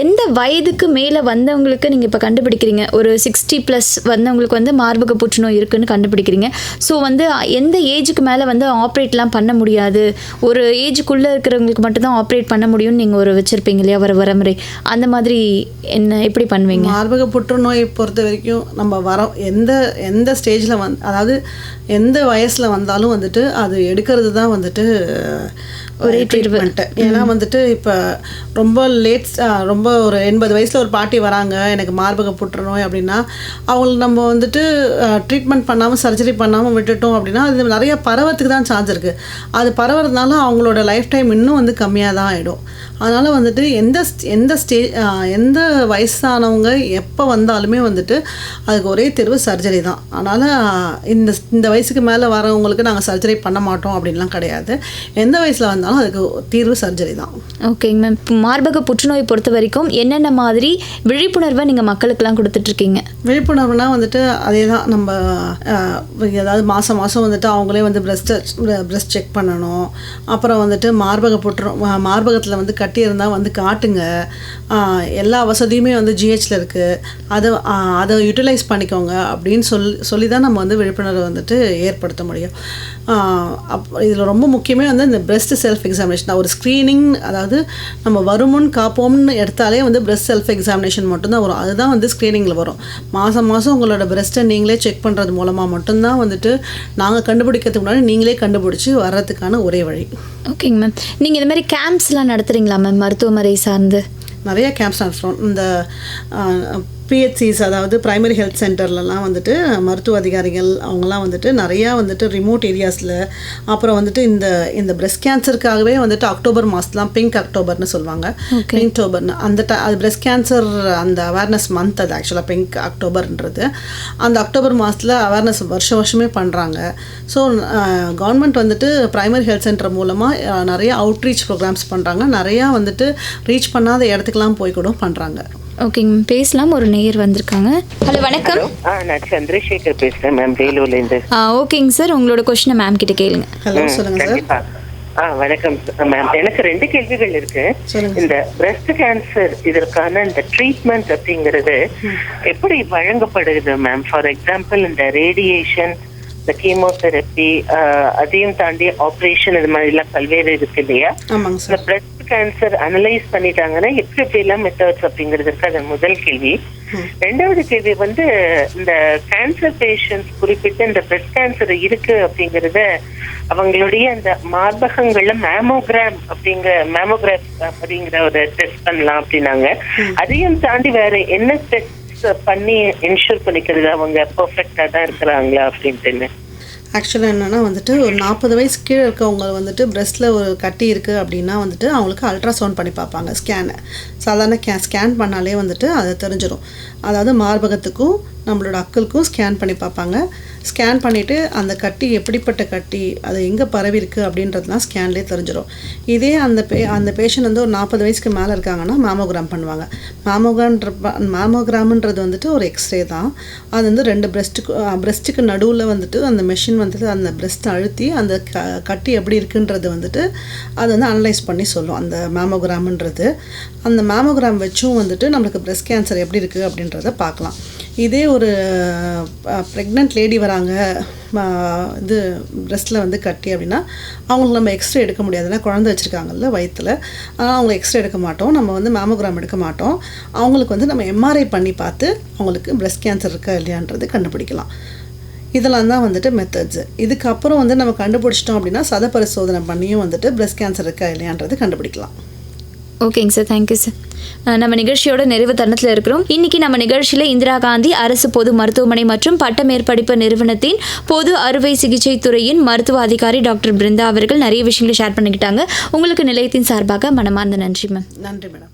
எந்த வயதுக்கு மேலே வந்தவங்களுக்கு நீங்கள் இப்போ கண்டுபிடிக்கிறீங்க? ஒரு 60+ வந்தவங்களுக்கு வந்து மார்பக புற்றுநோய் இருக்குன்னு கண்டுபிடிக்கிறீங்க. ஸோ வந்து எந்த ஏஜுக்கு மேலே வந்து ஆப்ரேட்லாம் பண்ண முடியாது, ஒரு ஏஜுக்குள்ளே இருக்கிறவங்களுக்கு மட்டும்தான் ஆப்ரேட் பண்ண முடியும்னு நீங்கள் ஒரு வச்சுருப்பீங்க இல்லையா வரமுறை, அந்த மாதிரி என்ன எப்படி பண்ணுவீங்க? மார்பக புற்றுநோயை பொறுத்த வரைக்கும் நம்ம எந்த ஸ்டேஜில் அதாவது எந்த வயசில் வந்தாலும் வந்துட்டு அது எடுக்கிறது தான் வந்துட்டு ஒரே ட்ரீட்மெண்ட்டு. ஏன்னா வந்துட்டு இப்போ ரொம்ப ரொம்ப ஒரு 80 வயசில் ஒரு பாட்டி வராங்க எனக்கு மார்பக புற்றுநோய் அப்படின்னா அவங்களுக்கு நம்ம வந்துட்டு ட்ரீட்மெண்ட் பண்ணாமல் சர்ஜரி பண்ணாமல் விட்டுட்டோம் அப்படின்னா அது நிறைய பரவத்துக்கு தான் சான்ஸ் இருக்குது. அது பரவுறதுனால அவங்களோட லைஃப் டைம் இன்னும் வந்து கம்மியாக தான் ஆகிடும். அதனால் வந்துட்டு எந்த வயசானவங்க எப்போ வந்தாலுமே வந்துட்டு அதுக்கு ஒரே தீர்வு சர்ஜரி தான். அதனால் இந்த வயசுக்கு மேலே வரவங்களுக்கு நாங்கள் சர்ஜரி பண்ண மாட்டோம் அப்படின்லாம் கிடையாது. எந்த வயசில் வந்தாலும் அதுக்கு தீர்வு சர்ஜரி தான். ஓகேங்க மேம். இப்போ மார்பக புற்றுநோய் பொறுத்த வரைக்கும் என்னென்ன மாதிரி விழிப்புணர்வை நீங்கள் மக்களுக்கெல்லாம் கொடுத்துட்ருக்கீங்க? விழிப்புணர்வுனா வந்துட்டு அதே தான். நம்ம ஏதாவது மாதம் வந்துட்டு அவங்களே வந்து பிரெஸ்ட் செக் பண்ணணும். அப்புறம் வந்துட்டு மார்பகத்தில் வந்து கட்டி இருந்தால் வந்து காட்டுங்க. எல்லா வசதியுமே வந்து ஜிஹெச்சில் இருக்குது, அதை யூட்டிலைஸ் பண்ணிக்கோங்க அப்படின்னு சொல்லி தான் நம்ம வந்து விழிப்புணர்வு வந்துட்டு ஏற்படுத்த முடியும். இதில் ரொம்ப முக்கியமே வந்து இந்த பிரெஸ்ட் செல்ஃப் எக்ஸாமினேஷன் ஒரு ஸ்க்ரீனிங். அதாவது நம்ம வருமுன் காப்போம்னு எடுத்தாலே வந்து பிரெஸ்ட் செல்ஃப் எக்ஸாமினேஷன் மட்டும்தான் வரும். அதுதான் வந்து ஸ்க்ரீனிங்கில் வரும். மாதம் உங்களோட பிரெஸ்ட்டை நீங்களே செக் பண்ணுறது மூலமாக மட்டும்தான் வந்துட்டு நாங்கள் கண்டுபிடிக்கிறதுக்கு முன்னாடி நீங்களே கண்டுபிடிச்சி வர்றதுக்கான ஒரே வழி. ஓகேங்க மேம். நீங்கள் இந்த மாதிரி கேம்ப்ஸ்லாம் நடத்துகிறீங்களா மேம் மருத்துவமனை சார்ந்து? நிறைய கேம்ப்ஸ் நடத்துகிறோம். இந்த பிஹெச்சிஸ் அதாவது ப்ரைமரி ஹெல்த் சென்டர்லலாம் வந்துட்டு மருத்துவ அதிகாரிகள் அவங்களாம் வந்துட்டு நிறையா வந்துட்டு ரிமோட் ஏரியாஸில் அப்புறம் வந்துட்டு இந்த பிரெஸ்ட் கேன்சருக்காகவே வந்துட்டு அக்டோபர் மாதத்துலாம் பிங்க் அக்டோபர்னு சொல்லுவாங்க. பிங்க்டோபர்னு அது பிரெஸ்ட் கேன்சர் அந்த அவேர்னஸ் மந்த். அது ஆக்சுவலாக பிங்க் அக்டோபர்ன்றது அந்த அக்டோபர் மாதத்தில் அவேர்னஸ் வருஷமே பண்ணுறாங்க. ஸோ கவர்மெண்ட் வந்துட்டு ப்ரைமரி ஹெல்த் சென்டர் மூலமாக நிறைய அவுட்ரீச் ப்ரோக்ராம்ஸ் பண்ணுறாங்க. நிறையா வந்துட்டு ரீச் பண்ணாத இடத்துக்குலாம் போய் கூட பண்ணுறாங்க. ஓகேங்க, பேசலாம். ஒரு நேயர் வந்திருக்காங்க. ஹலோ, வணக்கம். நான் சந்திரசேகர் பேசுறேன் மேம், வேலூர்லேருந்து. ஓகேங்க சார், உங்களோட கொஸ்டினை மேம் கிட்ட கேளுங்க. ஹலோ, சொல்லுங்க சார். வணக்கம் மேம். எனக்கு 2 கேள்விகள் இருக்கு. இந்த பிரஸ்ட் கேன்சர் இதற்கான இந்த ட்ரீட்மெண்ட் அப்படிங்கிறது எப்படி வழங்கப்படுது மேம்? ஃபார் எக்ஸாம்பிள் இந்த ரேடியேஷன், இந்த கீமோதெரப்பி, அதையும் தாண்டி ஆப்ரேஷன், இது மாதிரி எல்லாம் பல்வேறு இருக்கு இல்லையா? இந்த பிரஸ்ட் கேன்சர் அனலைஸ் பண்ணிட்டாங்கன்னா எப்படி எல்லாம் மெத்தட்ஸ் அப்படிங்கிறதுக்கு அது முதல் கேள்வி. 2வது கேள்வி வந்து இந்த கேன்சர் பேஷண்ட்ஸ் குறிப்பிட்ட இந்த பிரஸ்ட் கேன்சர் இருக்கு அப்படிங்கறத அவங்களுடைய அந்த மார்பகங்கள்ல மேமோகிராஃப் அப்படிங்கிற ஒரு டெஸ்ட் பண்ணலாம் அப்படின்னாங்க. அதையும் தாண்டி வேற என்ன டெஸ்ட் பண்ணி என்ஷூர் பண்ணிக்கிறது அவங்க பெர்ஃபெக்டா தான் இருக்கிறாங்களா அப்படின்ட்டு? ஆக்சுவலாக என்னென்னா வந்துட்டு ஒரு 40 வயசு கீழே இருக்கவங்க வந்துட்டு பிரெஸ்ட்டில் ஒரு கட்டி இருக்குது அப்படின்னா வந்துட்டு அவங்களுக்கு அல்ட்ராசவுண்ட் பண்ணி பார்ப்பாங்க. சாதாரண ஸ்கேன் பண்ணாலே வந்துட்டு அதை தெரிஞ்சிடும். அதாவது மார்பகத்துக்கும் நம்மளோட அக்களுக்கும் ஸ்கேன் பண்ணி பார்ப்பாங்க. ஸ்கேன் பண்ணிவிட்டு அந்த கட்டி எப்படிப்பட்ட கட்டி, அது எங்கே பரவி இருக்குது அப்படின்றதுலாம் ஸ்கேன்லேயே தெரிஞ்சிடும். இதே அந்த பேஷண்ட் வந்து ஒரு 40 வயசுக்கு மேலே இருக்காங்கன்னா மேமோகிராம் பண்ணுவாங்க. மேமோகிராம்ன்றது வந்துட்டு ஒரு எக்ஸ்ரே தான். அது வந்து 2 பிரெஸ்ட்டுக்கு நடுவில் வந்துட்டு அந்த மெஷின் வந்துட்டு அந்த பிரெஸ்ட்டை அழுத்தி அந்த கட்டி எப்படி இருக்குன்றது வந்துட்டு அது வந்து அனலைஸ் பண்ணி சொல்லும் அந்த மேமோகிராம்ன்றது. அந்த மேமோகிராம் வச்சும் வந்துட்டு நம்மளுக்கு பிரெஸ்ட் கேன்சர் எப்படி இருக்குது அப்படின்றத பார்க்கலாம். இதே ஒரு ப்ரெக்னென்ட் லேடி வராங்க, இது பிரெஸ்ட்டில் வந்து கட்டி அப்படின்னா அவங்களுக்கு நம்ம எக்ஸ்ரே எடுக்க முடியாதுன்னா குழந்தை வச்சுருக்காங்கல்ல வயிற்றில், ஆனால் அவங்க எக்ஸ்ரே எடுக்க மாட்டோம், நம்ம வந்து மேமோகிராம் எடுக்க மாட்டோம். அவங்களுக்கு வந்து நம்ம எம்ஆர்ஐ பண்ணி பார்த்து அவங்களுக்கு பிரெஸ்ட் கேன்சர் இருக்கா இல்லையான்றது கண்டுபிடிக்கலாம். இதெல்லாம் தான் வந்துட்டு மெத்தட்ஸு. இதுக்கப்புறம் வந்து நம்ம கண்டுபிடிச்சிட்டோம் அப்படின்னா சத பரிசோதனை பண்ணியும் வந்துட்டு பிரெஸ்ட் கேன்சர் இருக்கா இல்லையான்றது கண்டுபிடிக்கலாம். ஓகேங்க சார், தேங்க்யூ சார். நம்ம நிகழ்ச்சியோட நிறைவு தருணத்தில் இருக்கிறோம். இன்னைக்கு நம்ம நிகழ்ச்சியில் இந்திரா காந்தி அரசு பொது மருத்துவமனை மற்றும் பட்ட மேற்படிப்பு நிறுவனத்தின் பொது அறுவை சிகிச்சை துறையின் மருத்துவ அதிகாரி டாக்டர் பிருந்தா அவர்கள் நிறைய விஷயங்களை ஷேர் பண்ணிக்கிட்டாங்க. உங்களுக்கு நிலையத்தின் சார்பாக மனமார்ந்த நன்றி மேம். நன்றி மேடம்.